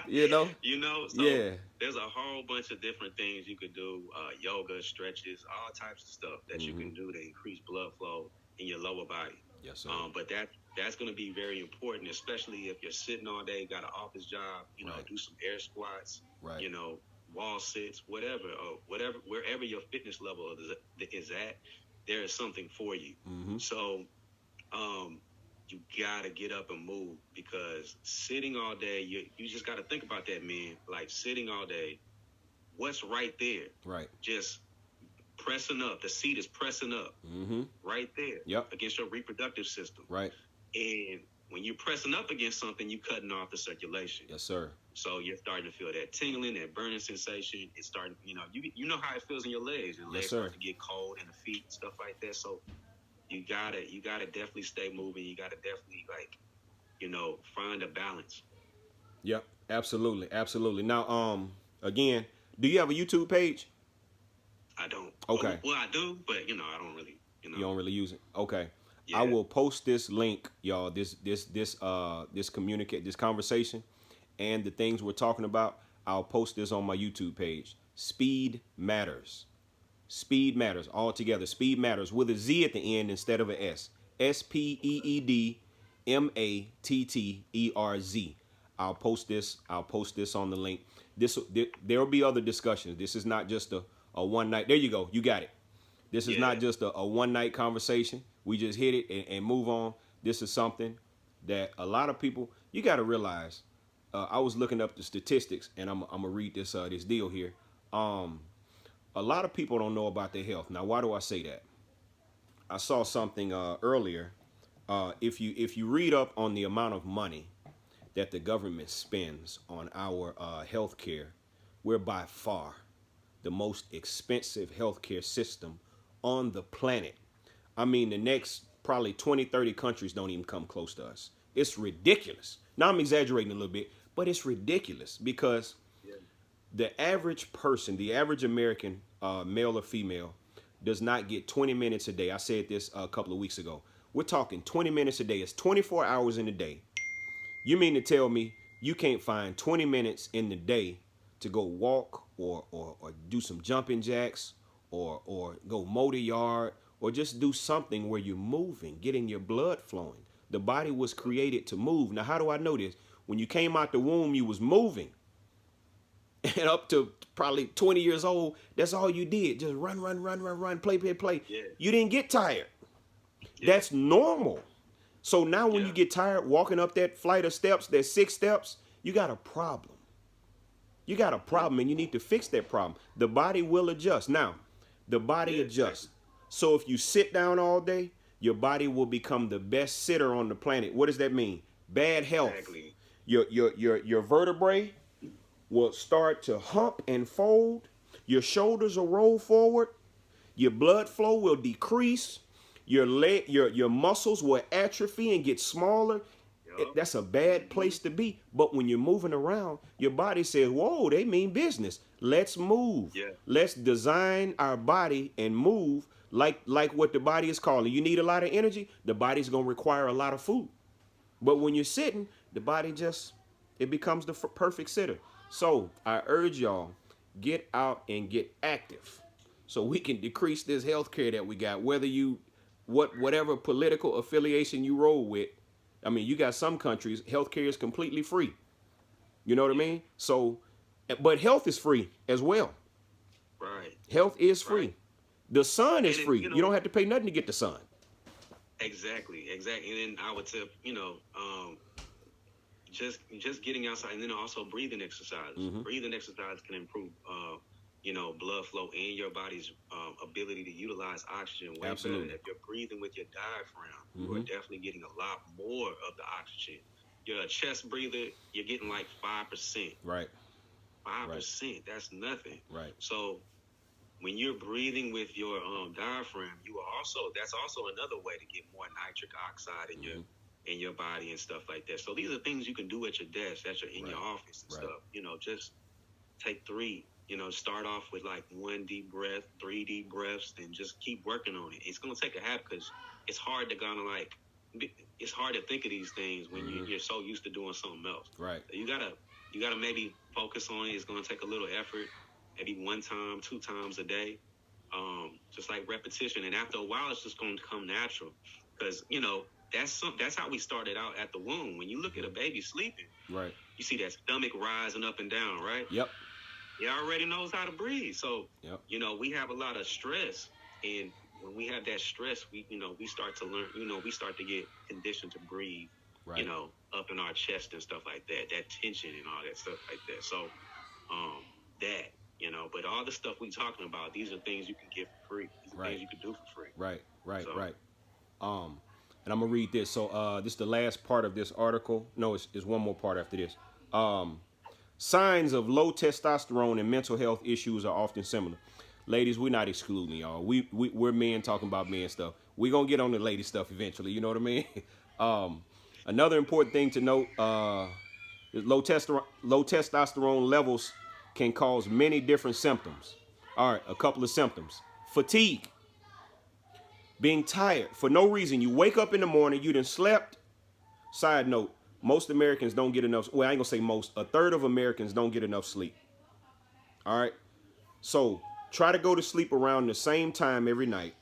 You know? So Yeah. there's a whole bunch of different things you could do, yoga, stretches, all types of stuff that you can do to increase blood flow in your lower body. Yes, sir. But that's going to be very important, especially if you're sitting all day, got an office job, Right. do some air squats, Right. wall sits, whatever, wherever your fitness level is at, there is something for you. So, you gotta get up and move, because sitting all day, you just gotta think about that, man. Like, sitting all day, what's right there? Right. Just pressing up. The seat is pressing up right there Yep. against your reproductive system. Right. And when you're pressing up against something, you're cutting off the circulation. Yes, sir. So you're starting to feel that tingling, that burning sensation. It's starting, you know how it feels in your legs. Your legs start to get cold, and the feet, stuff like that. So you gotta definitely stay moving. You gotta definitely find a balance. Yep, absolutely, absolutely. Now, again, do you have a YouTube page? I don't. Okay. Well, I do, but I don't really. You don't really use it. Okay. Yeah. I will post this link, y'all. This conversation, and the things we're talking about. I'll post this on my YouTube page. Speed Matters. Speed Matters all together. Speed Matters with a Z at the end instead of a S. SPEEDMATTERZ. I'll post this. I'll post this on the link. There'll be other discussions. This is not just a one night. There you go. You got it. This is not just a one night conversation. We just hit it and move on. This is something that a lot of people, you got to realize. I was looking up the statistics, and I'm gonna read this deal here. A lot of people don't know about their health. Now, why do I say that? I saw something earlier. If you read up on the amount of money that the government spends on our health care, we're by far the most expensive healthcare system on the planet. I mean, the next probably 20, 30 countries don't even come close to us. It's ridiculous. Now, I'm exaggerating a little bit, but it's ridiculous because the average person, the average American, male or female, does not get 20 minutes a day. I said this a couple of weeks ago. We're talking 20 minutes a day. It's 24 hours in a day. You mean to tell me you can't find 20 minutes in the day to go walk or do some jumping jacks or go mow the yard or just do something where you're moving, getting your blood flowing? The body was created to move. Now, how do I know this? When you came out the womb, you was moving. And up to probably 20 years old, that's all you did. Just run, play. Yeah. You didn't get tired. Yeah. That's normal. So now when you get tired walking up that flight of steps, that 6 steps, you got a problem. You got a problem, and you need to fix that problem. The body will adjust. Now, the body adjusts. So if you sit down all day, your body will become the best sitter on the planet. What does that mean? Bad health. Exactly. Your vertebrae will start to hump and fold. Your shoulders will roll forward. Your blood flow will decrease. Your muscles will atrophy and get smaller. That's a bad place to be. But when you're moving around, your body says, whoa, they mean business. Let's move. Yeah. Let's design our body and move like what the body is calling. You need a lot of energy. The body's going to require a lot of food. But when you're sitting, the body it becomes the perfect sitter. So I urge y'all, get out and get active so we can decrease this health care that we got, whether whatever political affiliation you roll with. I mean, you got some countries, healthcare is completely free. You know what I mean? So, but health is free as well. Right. Health is free. Right. The sun is free. You don't have to pay nothing to get the sun. Exactly. And then I would tip, just getting outside, and then also breathing exercises. Mm-hmm. Breathing exercise can improve, blood flow and your body's ability to utilize oxygen way Absolutely. better. If you're breathing with your diaphragm, Mm-hmm. you are definitely getting a lot more of the oxygen. You're a chest breather, you're getting like 5%. Right. 5%. Right. That's nothing. Right. So when you're breathing with your diaphragm, that's also another way to get more nitric oxide in your body and stuff like that. So these are things you can do at your desk, in your office and stuff. Just take 3. Start off with like 1 deep breath, 3 deep breaths, then just keep working on it. It's gonna take a habit because it's hard to it's hard to think of these things when you're so used to doing something else. Right. So you gotta maybe focus on it. It's gonna take a little effort, maybe 1 time, 2 times a day, just like repetition. And after a while, it's just gonna come natural because that's how we started out at the womb. When you look at a baby sleeping, right, you see that stomach rising up and down, right? Yep. He already knows how to breathe. So, yep. We have a lot of stress, and when we have that stress, we start to learn, we start to get conditioned to breathe, right, up in our chest and stuff like that tension and all that stuff like that. So, but all the stuff we talking about, these are things you can get for free. These are things you can do for free. Right. So, right. and I'm gonna read this. So this is the last part of this article. No, it's one more part after this. Signs of low testosterone and mental health issues are often similar. Ladies, we're not excluding y'all. We're men talking about men stuff. We're gonna get on the lady stuff eventually. You know what I mean? Another important thing to note: is low testosterone levels can cause many different symptoms. All right, a couple of symptoms: fatigue, being tired for no reason. You wake up in the morning, you done slept. Side note: most Americans don't get enough. Well, I ain't gonna say most. A third of Americans don't get enough sleep. All right. So try to go to sleep around the same time every night,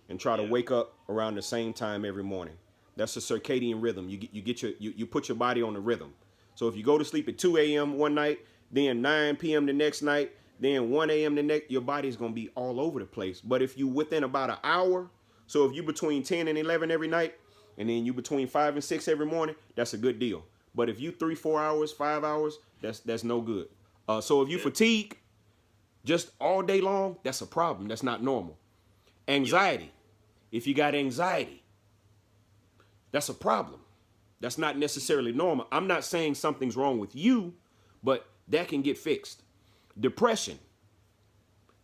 and try to Yeah. wake up around the same time every morning. That's a circadian rhythm. You put your body on a rhythm. So if you go to sleep at 2 a.m. one night, then 9 p.m. the next night, then 1 a.m. the next, your body's gonna be all over the place. But if you within about an hour, so if you between 10 and 11 every night, and then you between 5 and 6 every morning, that's a good deal. But if you 3, 4 hours, 5 hours, that's no good. So if you Yeah. fatigue just all day long, that's a problem. That's not normal. Yep. Anxiety. If you got anxiety, that's a problem. That's not necessarily normal. I'm not saying something's wrong with you, but that can get fixed. Depression,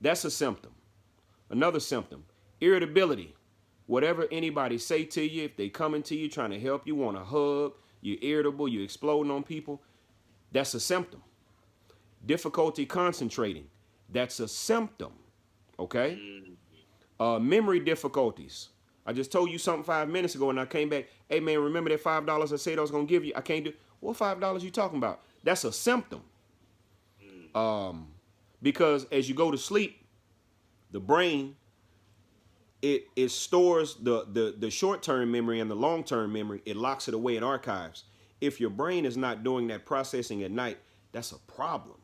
that's a symptom. Another symptom: irritability. Whatever anybody say to you, if they coming to you trying to help you, want a hug, you're irritable, you're exploding on people, that's a symptom. Difficulty concentrating, that's a symptom. Okay? Mm. Memory difficulties. I just told you something 5 minutes ago, and I came back. Hey man, remember that $5 I said I was gonna give you? I can't do. What $5 you talking about? That's a symptom. Mm. Because as you go to sleep, the brain it stores the short term memory and the long term memory. It locks it away in archives. If your brain is not doing that processing at night, that's a problem.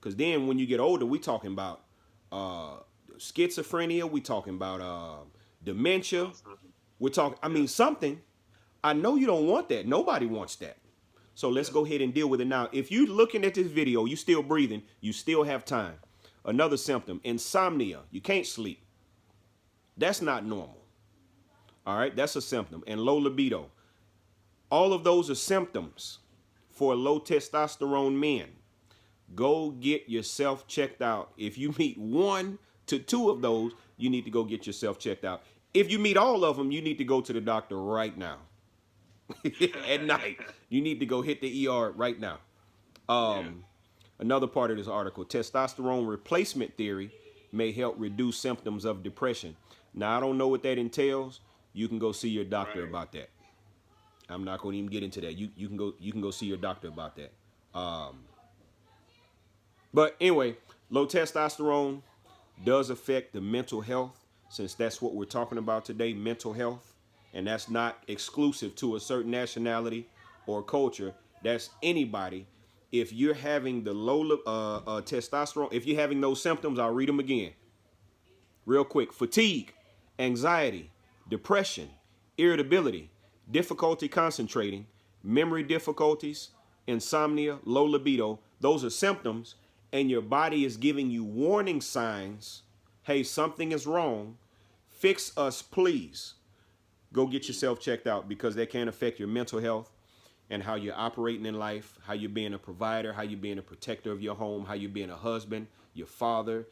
Because then when you get older, we talking about uh, schizophrenia. We talking about dementia. Awesome. We're talking. I Yeah. mean something. I know you don't want that. Nobody wants that. So let's Yeah. go ahead and deal with it now. If you're looking at this video, you still breathing, you still have time. Another symptom: insomnia. You can't sleep. That's not normal. All right, that's a symptom. And low libido. All of those are symptoms for low testosterone men. Go get yourself checked out. If you meet 1 to 2 of those, you need to go get yourself checked out. If you meet all of them, you need to go to the doctor right now. At night, you need to go hit the ER right now. Yeah. Another part of this article: testosterone replacement theory may help reduce symptoms of depression. Now, I don't know what that entails. You can go see your doctor Right. about that. I'm not going to even get into that. You can go see your doctor about that. But anyway, low testosterone does affect the mental health, since that's what we're talking about today, mental health. And that's not exclusive to a certain nationality or culture. That's anybody. If you're having the low testosterone, if you're having those symptoms, I'll read them again real quick: fatigue, anxiety, depression, irritability, difficulty concentrating, memory difficulties, insomnia, low libido. Those are symptoms, and your body is giving you warning signs. Hey, something is wrong. Fix us, please. Go get yourself checked out, because that can affect your mental health and how you're operating in life, how you're being a provider, how you're being a protector of your home, how you're being a husband, your father,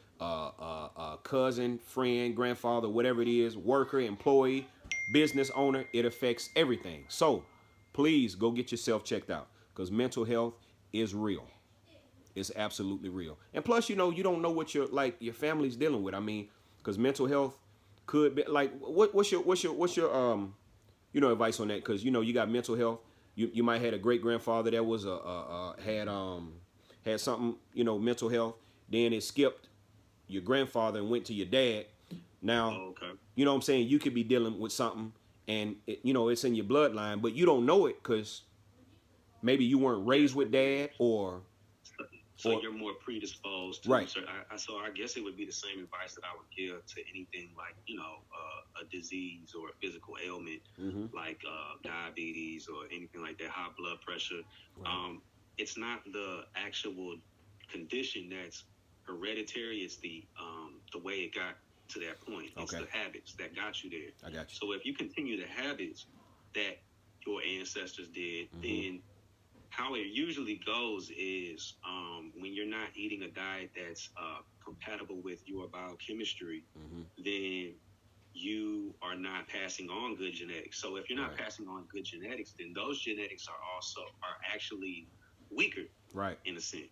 cousin, friend, grandfather, whatever it is, worker, employee, business owner. It affects everything. So please go get yourself checked out, because mental health is real. It's absolutely real. And plus, you don't know what your family's dealing with. I mean, because mental health could be like, what's your advice on that? Because you got mental health. You might had a great grandfather that was had something, mental health. Then it skipped your grandfather and went to your dad. Now, Oh, okay. you know what I'm saying, you could be dealing with something, and it's in your bloodline, but you don't know it because maybe you weren't Yeah. raised with dad, or So or you're more predisposed to. right. So I guess it would be the same advice that I would give to anything like a disease or a physical ailment Mm-hmm. like diabetes or anything like that, high blood pressure. Right. It's not the actual condition that's hereditary. It's the way it got to that point. It's Okay. the habits that got you there. I got you. So if you continue the habits that your ancestors did, then how it usually goes is when you're not eating a diet that's compatible with your biochemistry, then you are not passing on good genetics. So if you're not passing on good genetics, then those genetics are actually weaker, Right. in a sense.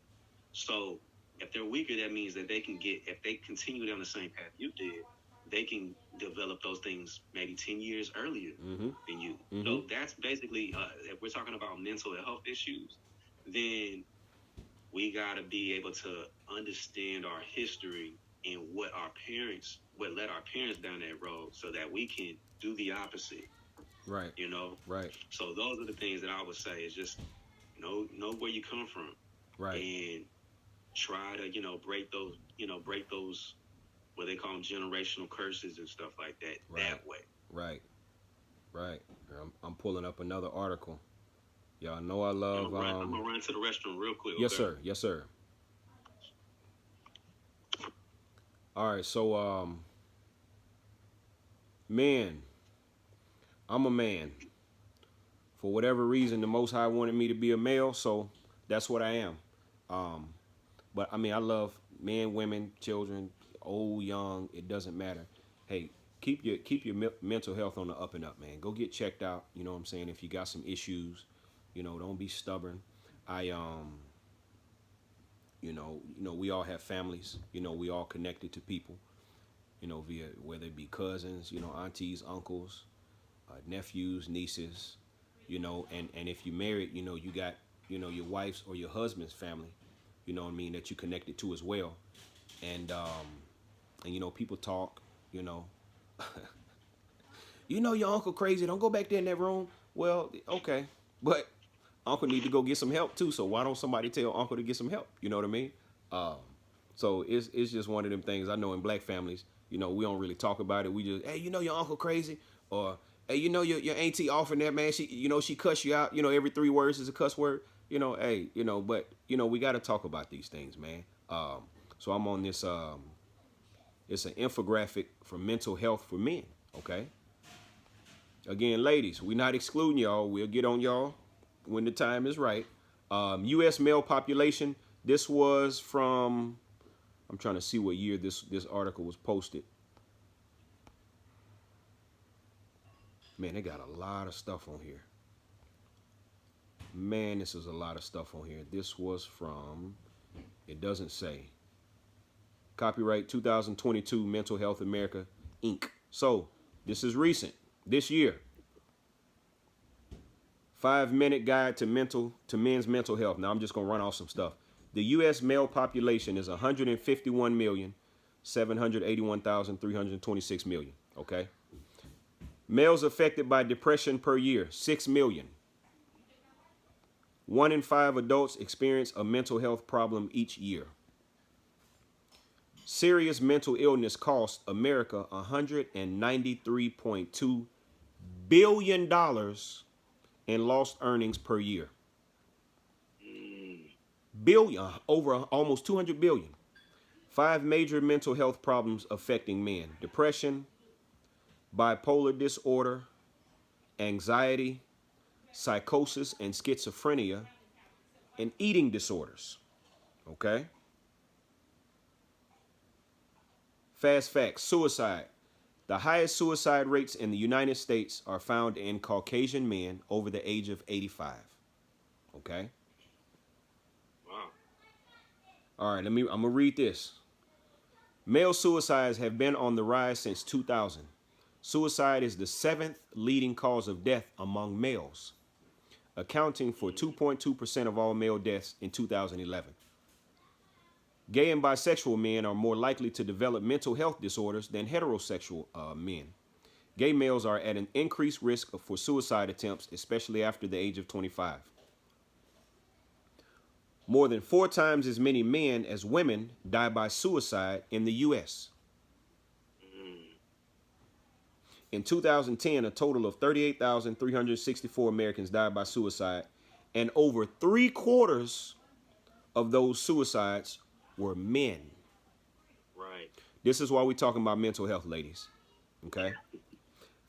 So if they're weaker, that means that if they continue down the same path you did, they can develop those things maybe 10 years earlier than you. So that's basically, if we're talking about mental health issues, then we got to be able to understand our history and what led our parents down that road so that we can do the opposite. Right. Right. So those are the things that I would say is just know where you come from. Right. And try to, break those, what they call them, generational curses and stuff like that, that way. Right. Right. I'm pulling up another article. Y'all know I love. I'm gonna run to the restroom real quick. Yes, okay? sir. Yes, sir. All right. So, man, I'm a man. For whatever reason, the Most High wanted me to be a male, so that's what I am. But I mean, I love men, women, children, old, young. It doesn't matter. Hey, keep your mental health on the up and up, man. Go get checked out. You know what I'm saying? If you got some issues, don't be stubborn. We all have families. We all connected to people. Via whether it be cousins, aunties, uncles, nephews, nieces. And if you're married, you got your wife's or your husband's family. You know what I mean, that you connected to as well. And people talk, your uncle crazy, don't go back there in that room. Well, okay, but uncle need to go get some help too, so why don't somebody tell uncle to get some help? You know what I mean? So it's just one of them things. I know in black families, we don't really talk about it. We just, hey, your uncle crazy, or hey, your auntie off in there, man, she cuss you out, every 3 words is a cuss word. Hey, but we got to talk about these things, man. So I'm on this. It's an infographic for mental health for men. Okay. Again, ladies, we're not excluding y'all. We'll get on y'all when the time is right. U.S. male population. This was from. I'm trying to see what year this article was posted. Man, they got a lot of stuff on here. Man, this is a lot of stuff on here. This was from. It doesn't say. Copyright 2022 Mental Health America, Inc. So, this is recent. This year. 5-minute guide to men's mental health. Now, I'm just going to run off some stuff. The U.S. male population is 151,781,326 million. Okay? Males affected by depression per year, 6 million. 1 in 5 adults experience a mental health problem each year. Serious mental illness costs America $193.2 billion in lost earnings per year. Over almost 200 billion. 5 major mental health problems affecting men: depression, bipolar disorder, anxiety, psychosis and schizophrenia, and eating disorders. Okay? Fast facts: suicide. The highest suicide rates in the United States are found in Caucasian men over the age of 85. Okay? Wow. All right, I'm going to read this. Male suicides have been on the rise since 2000. Suicide is the 7th leading cause of death among males, accounting for 2.2% of all male deaths in 2011. Gay and bisexual men are more likely to develop mental health disorders than heterosexual men. Gay males are at an increased risk for suicide attempts, especially after the age of 25. More than 4 times as many men as women die by suicide in the U.S. In 2010, a total of 38,364 Americans died by suicide, and over 3/4 of those suicides were men. Right. This is why we're talking about mental health, ladies. Okay.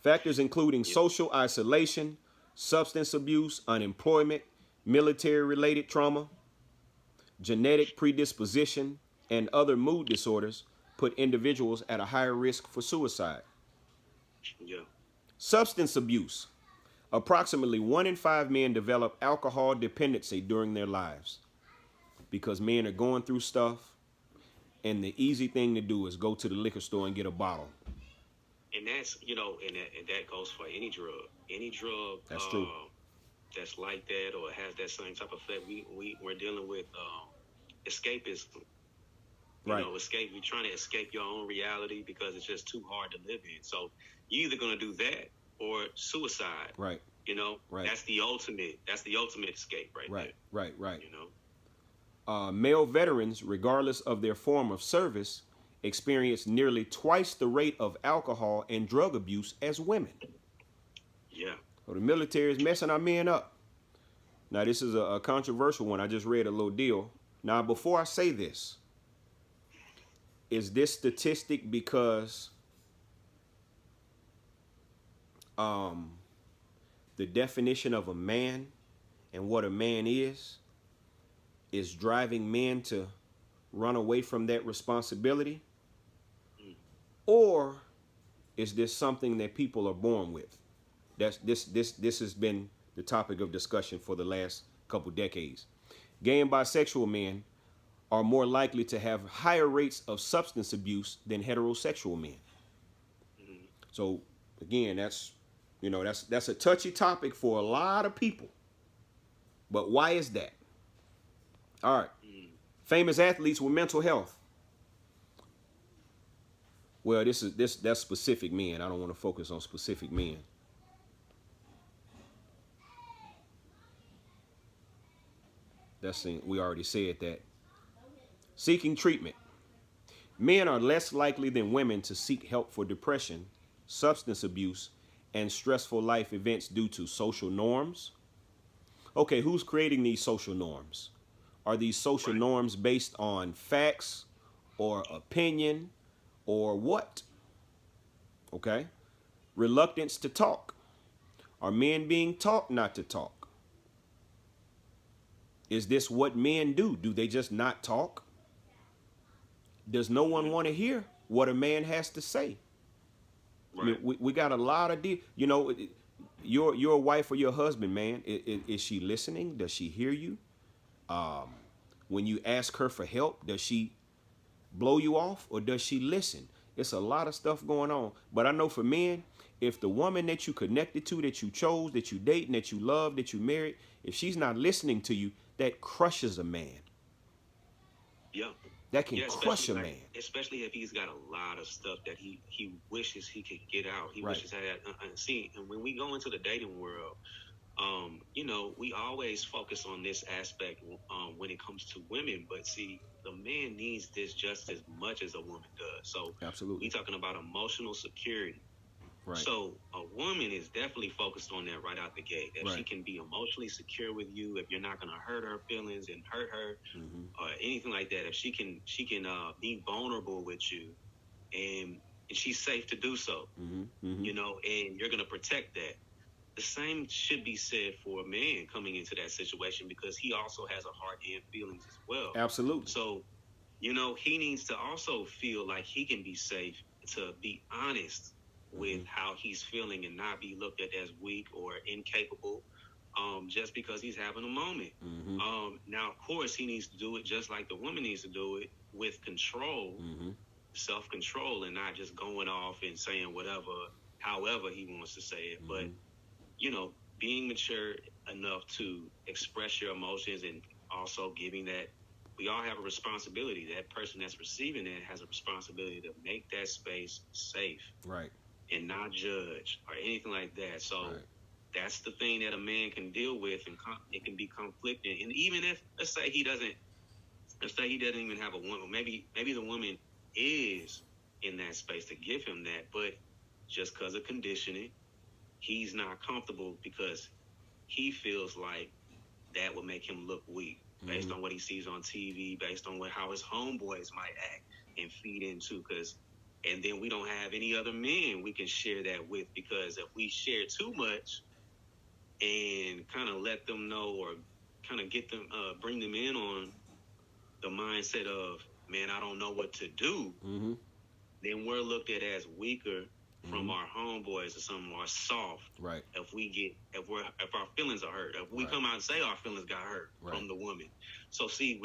Factors including Yeah. social isolation, substance abuse, unemployment, military related trauma, genetic predisposition, and other mood disorders put individuals at a higher risk for suicide. Yeah. Substance abuse. Approximately 1 in 5 men develop alcohol dependency during their lives because men are going through stuff, and the easy thing to do is go to the liquor store and get a bottle. And that's, and that goes for any drug, That's true. that's like that or has that same type of effect. We're dealing with escapism. Right. Escape. You're trying to escape your own reality because it's just too hard to live in. So you're either gonna do that or suicide. Right. Right. That's the ultimate. That's the ultimate escape, right? Right. There. Right. Male veterans, regardless of their form of service, experience nearly twice the rate of alcohol and drug abuse as women. Yeah. So the military is messing our men up. Now, this is a controversial one. I just read a little deal. Now, before I say this, is this statistic because the definition of a man and what a man is driving men to run away from that responsibility? Or is this something that people are born with? This has been the topic of discussion for the last couple decades. Gay and bisexual men are more likely to have higher rates of substance abuse than heterosexual men. So again, that's a touchy topic for a lot of people. But why is that? All right. Famous athletes with mental health. Well, that's specific men. I don't want to focus on specific men. We already said that. Seeking treatment. Men are less likely than women to seek help for depression, substance abuse, and stressful life events due to social norms. Okay, who's creating these social norms? Are these social norms based on facts or opinion or what? Okay. Reluctance to talk. Are men being taught not to talk? Is this what men do? Do they just not talk? Does no one want to hear what a man has to say? Right. I mean, we got a lot of your wife or your husband, man. Is she listening? Does she hear you? When you ask her for help, does she blow you off or does she listen? It's a lot of stuff going on. But I know for men, if the woman that you connected to, that you chose, that you date, and that you love, that you married, if she's not listening to you, that crushes a man. Yeah. That can crush a man. Especially if he's got a lot of stuff that he wishes he could get out. He wishes that. See, and when we go into the dating world, we always focus on this aspect when it comes to women. But see, the man needs this just as much as a woman does. So absolutely, we're talking about emotional security. Right. So a woman is definitely focused on that right out the gate. If she can be emotionally secure with you, if you're not going to hurt her feelings and hurt her or anything like that, if she can be vulnerable with you and she's safe to do so, and you're going to protect that. The same should be said for a man coming into that situation because he also has a heart and feelings as well. Absolutely. So, he needs to also feel like he can be safe to be honest with how he's feeling and not be looked at as weak or incapable just because he's having a moment. Now, of course, he needs to do it just like the woman needs to do it with control, self-control, and not just going off and saying however he wants to say it. But, being mature enough to express your emotions and also giving that we all have a responsibility. That person that's receiving it has a responsibility to make that space safe. Right. And not judge or anything like that. So that's the thing that a man can deal with, and it can be conflicting. And even if, let's say he doesn't even have a woman, maybe the woman is in that space to give him that, but just because of conditioning, he's not comfortable because he feels like that would make him look weak based on what he sees on TV, based on how his homeboys might act. and feed into, and then we don't have any other men we can share that with, because if we share too much and kind of let them know, or kind of get them, bring them in on the mindset of, man, I don't know what to do, Mm-hmm. then we're looked at as weaker from Mm-hmm. our homeboys, or some are soft. Right. If our feelings are hurt, if we Right. come out and say our feelings got hurt Right. from the woman. So see,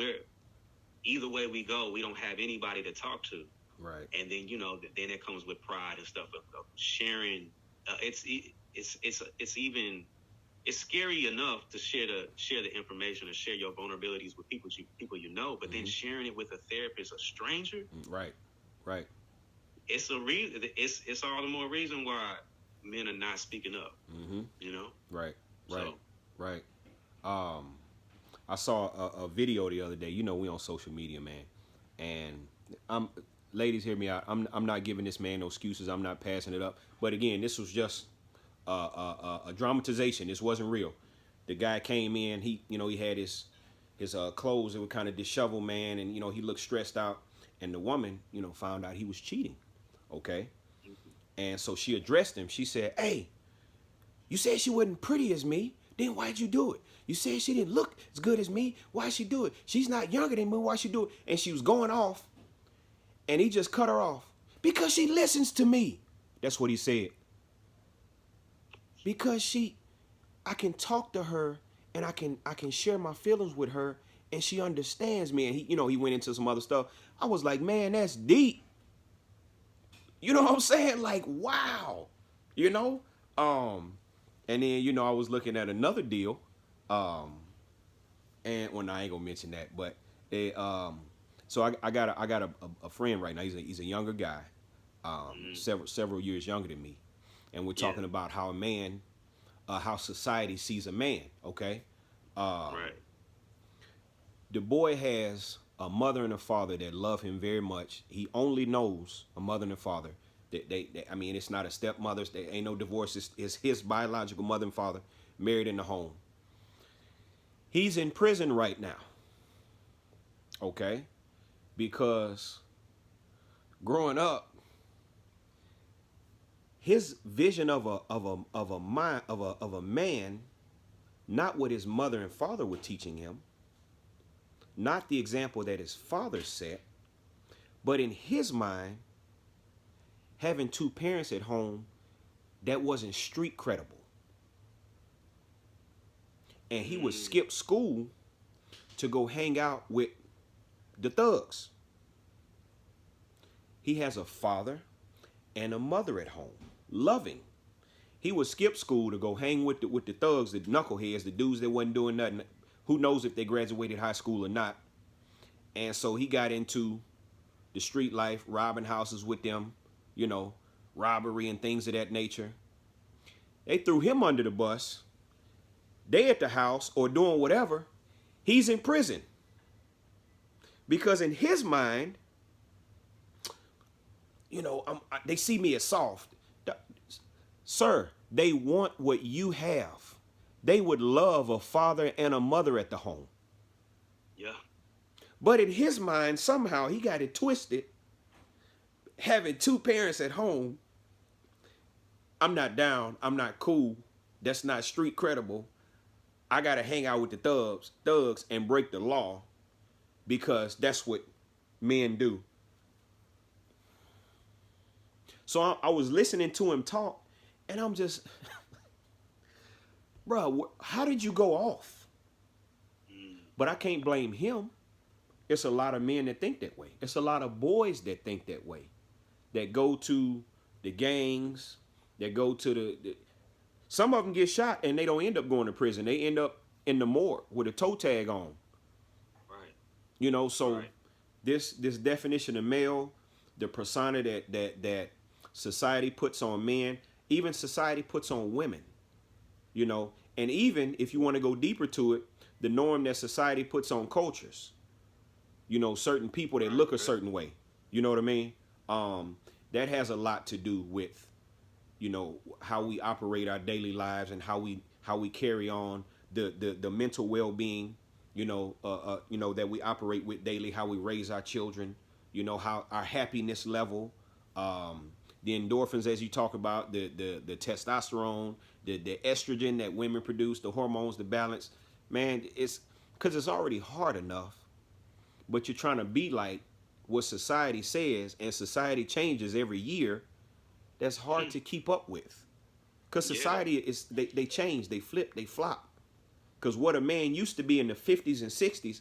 either way we go, we don't have anybody to talk to. Right. And then, then it comes with pride and stuff of sharing. It's scary enough to share the information, or share your vulnerabilities with people you know, but then sharing it with a therapist, a stranger. Right. Right. It's a reason. It's all the more reason why men are not speaking up. Mm-hmm. Right. Right. So, right. I saw a video the other day. We on social media, man, and ladies, hear me out. I'm not giving this man no excuses. I'm not passing it up. But again, this was just a dramatization. This wasn't real. The guy came in. He had his clothes that were kind of disheveled, man, and he looked stressed out. And the woman, found out he was cheating. Okay, and so she addressed him. She said, "Hey, you said she wasn't pretty as me. Then why'd you do it? You said she didn't look as good as me. Why'd she do it? She's not younger than me. Why'd she do it?" And she was going off. And he just cut her off. "Because she listens to me." That's what he said. Because I can talk to her, and I can share my feelings with her, and she understands me. And he went into some other stuff. I was like, man, that's deep. You know what I'm saying? Like, wow. And then, I was looking at another deal. And well, no, I ain't gonna mention that, but so I got a friend right now. He's a younger guy, several years younger than me, and we're talking about how a man, how society sees a man. Okay, right. The boy has a mother and a father that love him very much. He only knows a mother and a father. I mean, it's not a stepmother. There ain't no divorce. It's his biological mother and father married in the home. He's in prison right now. Okay, because growing up, his vision of a man, not what his mother and father were teaching him, not the example that his father set, but in his mind, having two parents at home that wasn't street credible. And he would skip school to go hang out with the thugs. He has a father and a mother at home, loving. He would skip school to go hang with the thugs, the knuckleheads, the dudes that wasn't doing nothing. Who knows if they graduated high school or not. And so he got into the street life, robbing houses with them, robbery and things of that nature. They threw him under the bus. They at the house or doing whatever. He's in prison. Because in his mind, they see me as soft. Sir, they want what you have. They would love a father and a mother at the home. Yeah. But in his mind, somehow he got it twisted. Having two parents at home, I'm not down. I'm not cool. That's not street credible. I got to hang out with the thugs and break the law because that's what men do. So I was listening to him talk, and I'm just, bro, how did you go off? But I can't blame him. It's a lot of men that think that way. It's a lot of boys that think that way, that go to the gangs, that go to the some of them get shot and they don't end up going to prison. They end up in the morgue with a toe tag on. Right. So right. this definition of male, the persona that society puts on men, even society puts on women, and even if you want to go deeper to it, the norm that society puts on cultures, certain people that look a certain way, you know what I mean? That has a lot to do with, how we operate our daily lives and how we carry on the mental well-being, that we operate with daily, how we raise our children, you know, how our happiness level, the endorphins, as you talk about, the testosterone, the estrogen that women produce, the hormones, the balance. Man, it's because it's already hard enough, but you're trying to be like what society says, and society changes every year. That's hard to keep up with. Because Yeah, society is, they change, they flip, they flop. Because what a man used to be in the 50s and 60s,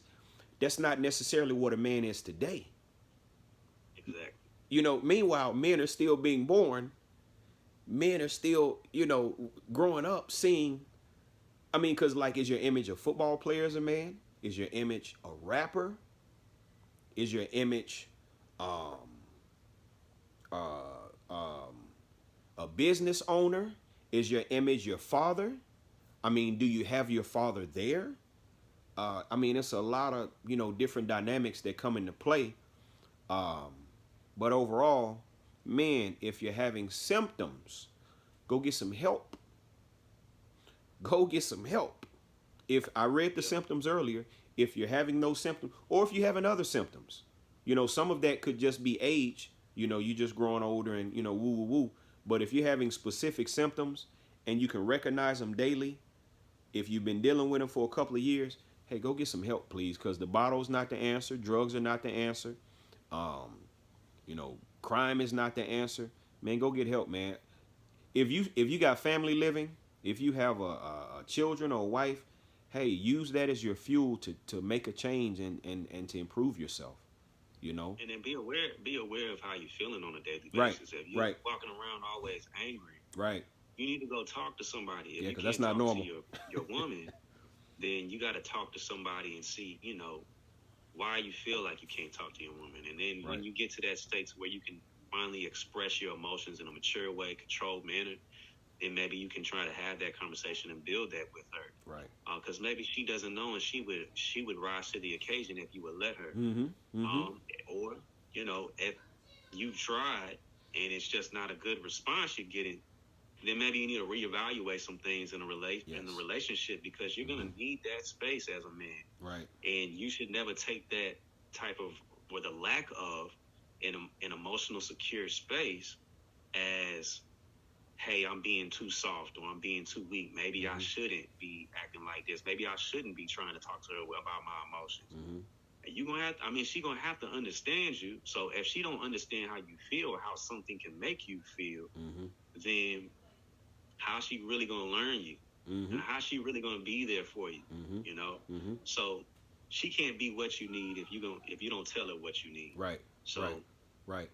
that's not necessarily what a man is today. exactly. You know, meanwhile, men are still being born. Men are still, you know, growing up seeing. I mean, because, like, is your image a football player as a man? Is your image a rapper? Is your image um, uh, um, a business owner? Is your image your father? I mean, do you have your father there? I mean, it's a lot of, you know, different dynamics that come into play. Um, but overall, man, if you're having symptoms, go get some help. Go get some help. If I read the Yeah. symptoms earlier, if you're having those symptoms, or if you're having other symptoms, you know, some of that could just be age. You know, you just growing older and, you know, woo woo woo. But if you're having specific symptoms and you can recognize them daily, if you've been dealing with them for a couple of years, hey, go get some help, please, because the bottle's not the answer. Drugs are not the answer. Um, you know, crime is not the answer. Man, go get help, man. If you got family living, if you have a children or a wife, hey, use that as your fuel to make a change and to improve yourself. You know, And then be aware of how you're feeling on a daily right, basis. If you're right, walking around always angry, right. you need to go talk to somebody. If Yeah, you because that's can't not talk to normal. your woman, then you got to talk to somebody and see, why you feel like you can't talk to your woman. And then when Right, you get to that state where you can finally express your emotions in a mature way, controlled manner, then maybe you can try to have that conversation and build that with her. right. Because maybe she doesn't know, and she would rise to the occasion if you would let her. Mm-hmm. Mm-hmm. Or if you've tried and it's just not a good response you're getting, then maybe you need to reevaluate some things in the Yes. relationship, because you're Mm-hmm. gonna need that space as a man, Right. and you should never take that type of, or the lack of, an emotional secure space as, hey, I'm being too soft, or I'm being too weak. Maybe I Mm-hmm. shouldn't be acting like this. Maybe I shouldn't be trying to talk to her about my emotions. Mm-hmm. And you gonna have to, I mean, she gonna have to understand you. So if she don't understand how you feel or how something can make you feel, Mm-hmm. then how she really gonna learn you? Mm-hmm. And how she really gonna be there for you? Mm-hmm. You know? Mm-hmm. So she can't be what you need if you don't tell her what you need. Right. Right. So Right.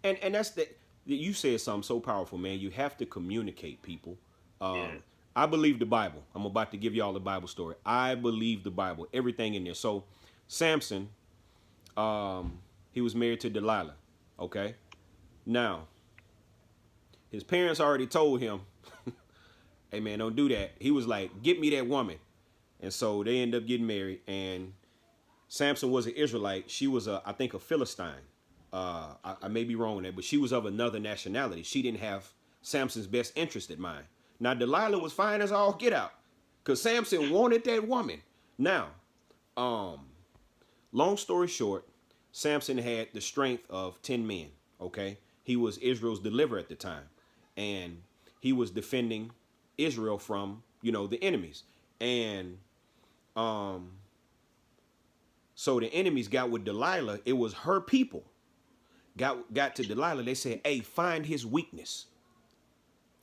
And that's the you said something so powerful, man. You have to communicate, people. yeah. I believe the Bible. I'm about to give y'all the Bible story. I believe the Bible, everything in there. So, Samson, he was married to Delilah. Okay. Now, his parents already told him, "Hey, man, don't do that." He was like, "Get me that woman," and so they end up getting married. And Samson was an Israelite. She was I think, a Philistine. I may be wrong there, but she was of another nationality. She didn't have Samson's best interest in mind. Now Delilah was fine as all get out, cause Samson wanted that woman. Now, long story short, Samson had the strength of 10 men. Okay, he was Israel's deliverer at the time, and he was defending Israel from, you know, the enemies. And so the enemies got with Delilah. It was her people got to Delilah. They said, "Hey, find his weakness."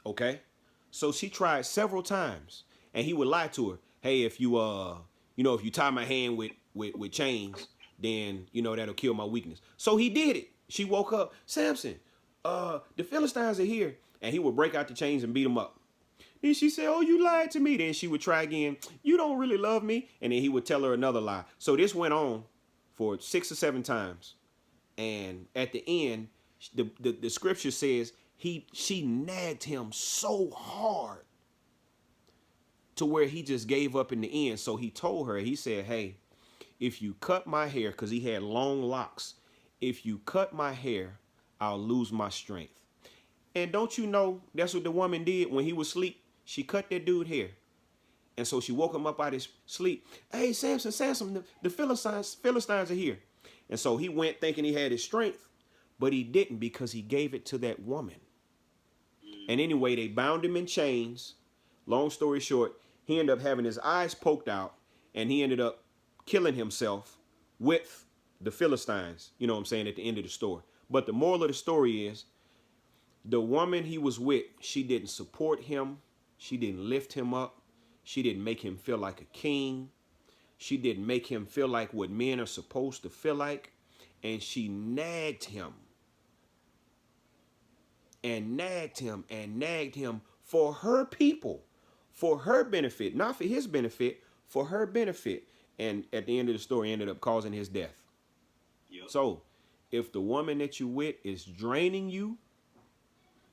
Okay, so she tried several times, and he would lie to her. "Hey, if you if you tie my hand with chains, then that'll kill my weakness." So he did it. She woke up, "Samson, the Philistines are here," and he would break out the chains and beat them up. Then she said, "Oh, you lied to me." Then she would try again. "You don't really love me," and then he would tell her another lie. So this went on for 6 or 7 times. And at the end, the scripture says she nagged him so hard to where he just gave up in the end. So he told her, he said, "Hey, if you cut my hair," because he had long locks, "if you cut my hair, I'll lose my strength." And don't you know that's what the woman did when he was asleep? She cut that dude hair. And so she woke him up out of his sleep. "Hey, Samson, Samson, the Philistines are here." And so he went thinking he had his strength, but he didn't because he gave it to that woman. And anyway, they bound him in chains. Long story short, he ended up having his eyes poked out, and he ended up killing himself with the Philistines, you know what I'm saying, at the end of the story. But the moral of the story is the woman he was with, she didn't support him. She didn't lift him up. She didn't make him feel like a king. She didn't make him feel like what men are supposed to feel like. And she nagged him and nagged him and nagged him for her people, for her benefit, not for his benefit, for her benefit. And at the end of the story, ended up causing his death. Yep. So if the woman that you with is draining you,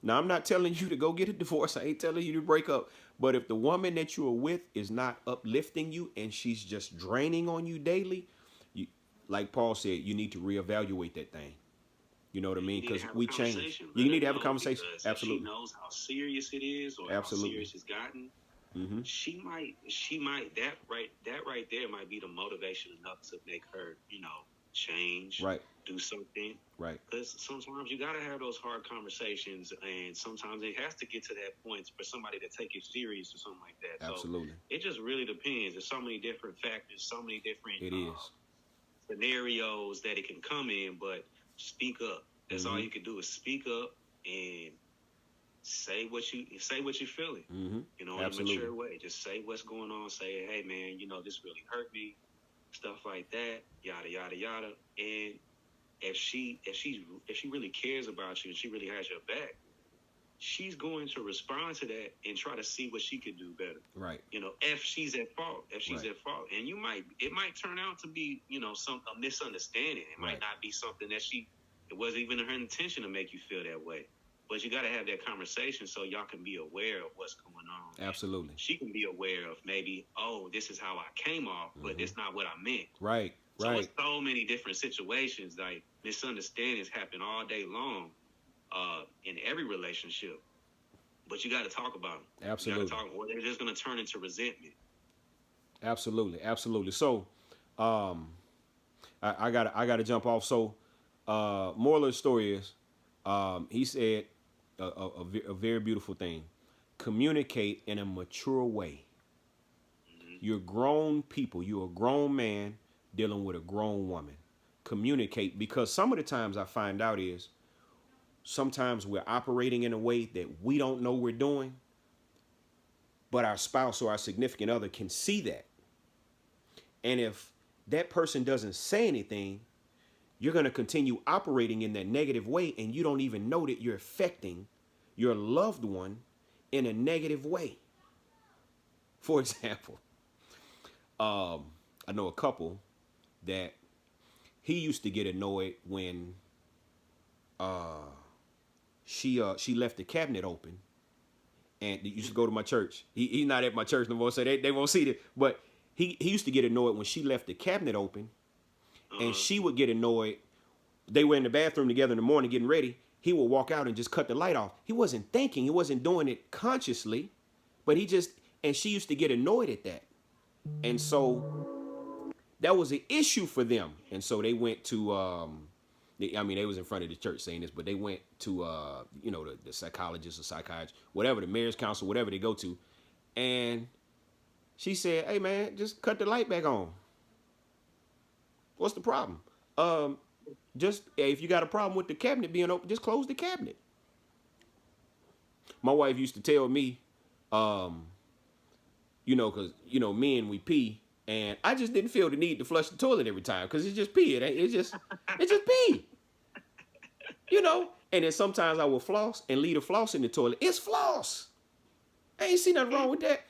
now I'm not telling you to go get a divorce. I ain't telling you to break up. But if the woman that you are with is not uplifting you and she's just draining on you daily, you, like Paul said, you need to reevaluate that thing. You know what I mean? Because we change. You need to have a conversation. Absolutely. If she knows how serious it is or Absolutely. how serious it's gotten, Mm-hmm. she might that right there might be the motivation enough to make her, change, Right. do something. Right. Because sometimes you gotta have those hard conversations, and sometimes it has to get to that point for somebody to take it serious or something like that. Absolutely. So it just really depends. There's so many different factors, so many different scenarios that it can come in. But speak up. That's all you can do is speak up and say what you're feeling. Mm-hmm. In a mature way. Just say what's going on. Say, hey man, this really hurt me. Stuff like that. Yada yada yada. And if she really cares about you and she really has your back, she's going to respond to that and try to see what she could do better. Right. If she's at fault. If she's at fault. And it might turn out to be, a misunderstanding. It might not be something that it wasn't even her intention to make you feel that way. But you got to have that conversation so y'all can be aware of what's going on. Absolutely. She can be aware of maybe, oh, this is how I came off, but it's not what I meant. Right. So it's so many different situations, like misunderstandings happen all day long in every relationship. But you got to talk about them. Absolutely. You got to talk, or they're just going to turn into resentment. Absolutely. Absolutely. So I gotta jump off. So moral of the story is he said a very beautiful thing. Communicate in a mature way. Mm-hmm. You're grown people. You're a grown man dealing with a grown woman. Communicate, because some of the times I find out is sometimes we're operating in a way that we don't know we're doing, but our spouse or our significant other can see that. And if that person doesn't say anything, you're going to continue operating in that negative way, and you don't even know that you're affecting your loved one in a negative way. For example, I know a couple that he used to get annoyed when she left the cabinet open, and he used to go to my church. He's not at my church no more, so they won't see it. But he used to get annoyed when she left the cabinet open, and she would get annoyed. They were in the bathroom together in the morning getting ready. He would walk out and just cut the light off. He wasn't thinking. He wasn't doing it consciously, but and she used to get annoyed at that. And so that was an issue for them. And so they went to, they was in front of the church saying this, but they went to, the psychologist or psychiatrist, whatever, the mayor's council, whatever they go to. And she said, hey man, just cut the light back on. What's the problem? Just if you got a problem with the cabinet being open, just close the cabinet. My wife used to tell me, because men, we pee, and I just didn't feel the need to flush the toilet every time because it's just pee. It's just pee. And then sometimes I will floss and leave the floss in the toilet. It's floss. I ain't see nothing wrong with that.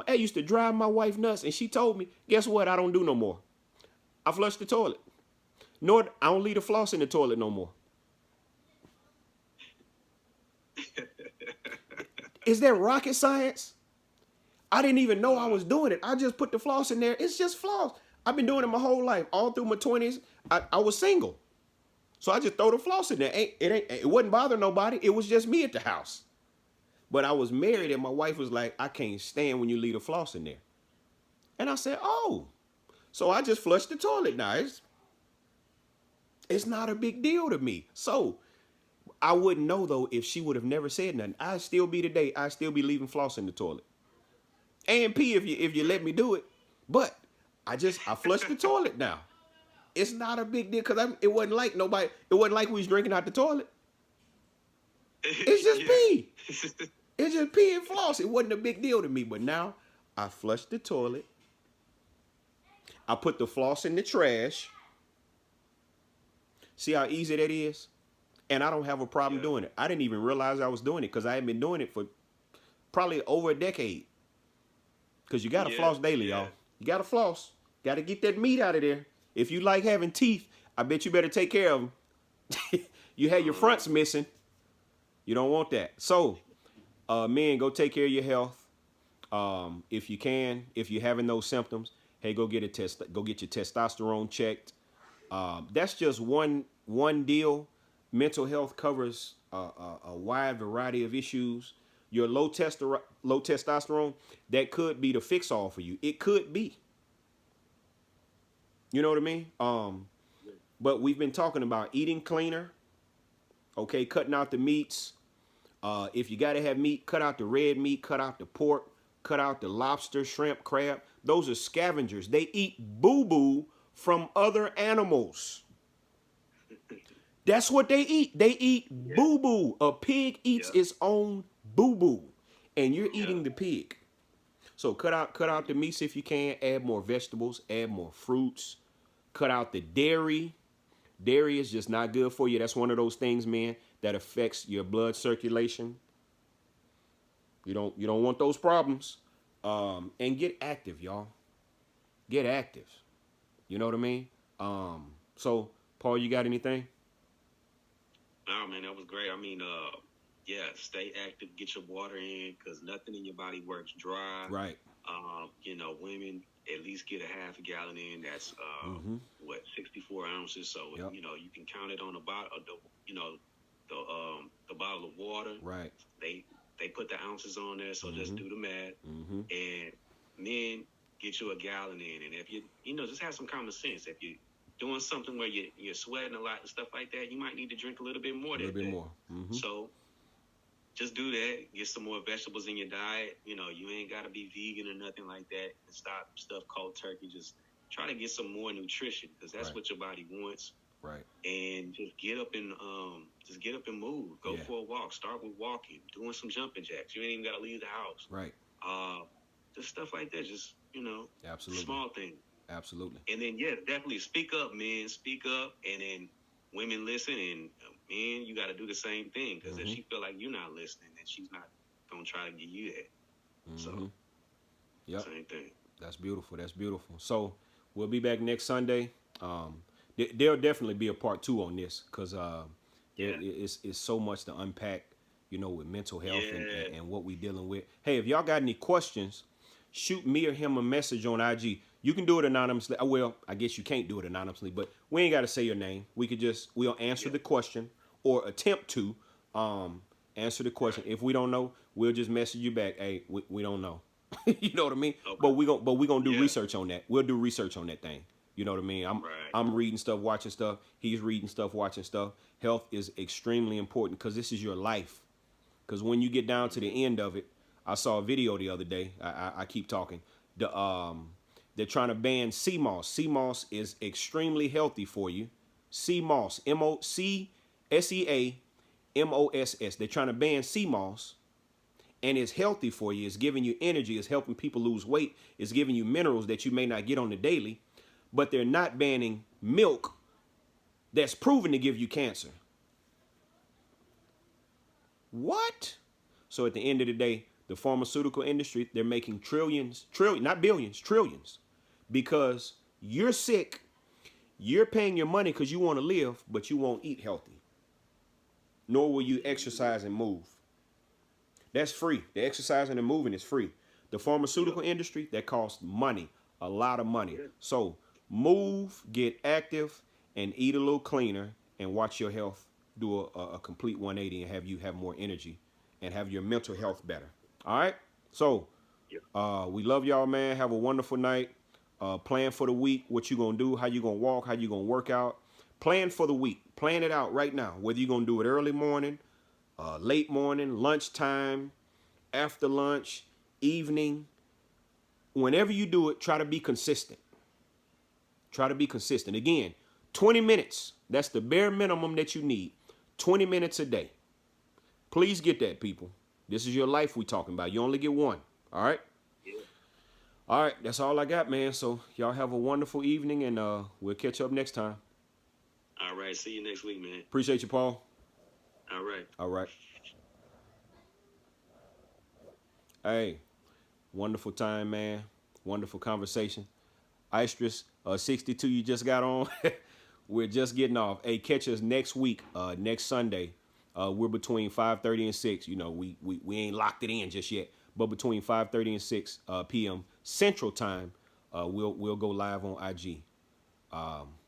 I used to drive my wife nuts, and she told me, guess what? I don't do no more. I flush the toilet. Nor I don't leave the floss in the toilet no more. Is that rocket science? I didn't even know I was doing it. I just put the floss in there. It's just floss. I've been doing it my whole life. All through my 20s, I was single. So I just throw the floss in there. It wouldn't bother nobody. It was just me at the house. But I was married, and my wife was like, I can't stand when you leave the floss in there. And I said, oh. So I just flushed the toilet now. It's not a big deal to me. So I wouldn't know though if she would have never said nothing. I'd still be today. I'd still be leaving floss in the toilet. And pee if you let me do it. But I flushed the toilet now. It's not a big deal because it wasn't like nobody. It wasn't like we was drinking out the toilet. It's just pee. Yeah. It's just pee and floss. It wasn't a big deal to me. But now I flushed the toilet. I put the floss in the trash. See how easy that is? And I don't have a problem Yeah. doing it. I didn't even realize I was doing it because I had been doing it for probably over a decade. Because you got to floss daily, y'all. You got to floss. Got to get that meat out of there. If you like having teeth, I bet you better take care of them. You had your fronts missing. You don't want that. So, men, go take care of your health. If you can, if you're having those symptoms, hey, go get go get your testosterone checked. That's just one deal. Mental health covers a wide variety of issues. Your low testosterone, that could be the fix all for you. It could be. You know what I mean? But we've been talking about eating cleaner. Okay, cutting out the meats. If you gotta have meat, cut out the red meat, cut out the pork, cut out the lobster, shrimp, crab. Those are scavengers. They eat boo-boo from other animals. That's what they eat. They eat Yeah. boo-boo. A pig eats its own boo-boo. And you're eating the pig. So cut out the meats if you can. Add more vegetables. Add more fruits. Cut out the dairy. Dairy is just not good for you. That's one of those things, man, that affects your blood circulation. You don't want those problems. And get active, y'all. Get active. You know what I mean? So Paul, you got anything? No, man, that was great. I mean, yeah, stay active, get your water in, because nothing in your body works dry. Right. Women at least get a half a gallon in. That's 64 ounces. So Yep. you can count it on the bottle. The bottle of water. Right. They put the ounces on there. So just do the math. Mm-hmm. And men, get you a gallon in. And if you just have some common sense. If you doing something where you're sweating a lot and stuff like that, you might need to drink a little bit more. Mm-hmm. So just do that. Get some more vegetables in your diet. You ain't got to be vegan or nothing like that. And stop stuff cold turkey. Just try to get some more nutrition because that's what your body wants. Right. And just get up and move. Go for a walk. Start with walking, doing some jumping jacks. You ain't even got to leave the house. Right. Just stuff like that. Just absolutely small things. Absolutely. And then definitely speak up, men. Speak up, and then women listen, and men, you got to do the same thing because if she feel like you're not listening, then she's not gonna try to get you that. So, same thing. That's beautiful. That's beautiful. So we'll be back next Sunday. There'll definitely be a part 2 on this because it's so much to unpack, with mental health and what we dealing with. Hey, if y'all got any questions, shoot me or him a message on IG. You can do it anonymously. Well, I guess you can't do it anonymously, but we ain't got to say your name. We'll answer the question or attempt to answer the question. If we don't know, we'll just message you back. Hey, we don't know. You know what I mean? Okay. But we gonna do research on that. We'll do research on that thing. You know what I mean? I'm reading stuff, watching stuff. He's reading stuff, watching stuff. Health is extremely important because this is your life. Because when you get down to the end of it, I saw a video the other day. I keep talking. They're trying to ban sea moss. Sea moss is extremely healthy for you. Sea moss, MOSEAMOSS. They're trying to ban sea moss, and it's healthy for you. It's giving you energy. It's helping people lose weight. It's giving you minerals that you may not get on the daily. But they're not banning milk that's proven to give you cancer. What? So at the end of the day, the pharmaceutical industry, they're making trillions, not billions, trillions. Because you're sick, you're paying your money because you want to live, but you won't eat healthy. Nor will you exercise and move. That's free. The exercising and moving is free. The pharmaceutical industry, that costs money, a lot of money. So move, get active, and eat a little cleaner, and watch your health do a complete 180 and have you have more energy and have your mental health better. All right? So we love y'all, man. Have a wonderful night. Plan for the week, what you going to do, how you going to walk, how you going to work out. Plan for the week. Plan it out right now. Whether you're gonna do it early morning, late morning, lunchtime, after lunch, evening. Whenever you do it, try to be consistent. Try to be consistent. Again, 20 minutes. That's the bare minimum that you need. 20 minutes a day. Please get that, people. This is your life we talking about. You only get one. All right? Yeah. All right. That's all I got, man. So y'all have a wonderful evening, and we'll catch up next time. All right. See you next week, man. Appreciate you, Paul. All right. All right. Hey, wonderful time, man. Wonderful conversation. Istrus, 62 you just got on. We're just getting off. Hey, catch us next week, next Sunday. We're between 5:30 and 6. You know, we ain't locked it in just yet. But between 5:30 and 6 p.m. Central Time, we'll go live on IG.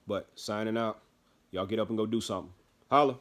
But signing out. Y'all get up and go do something. Holla.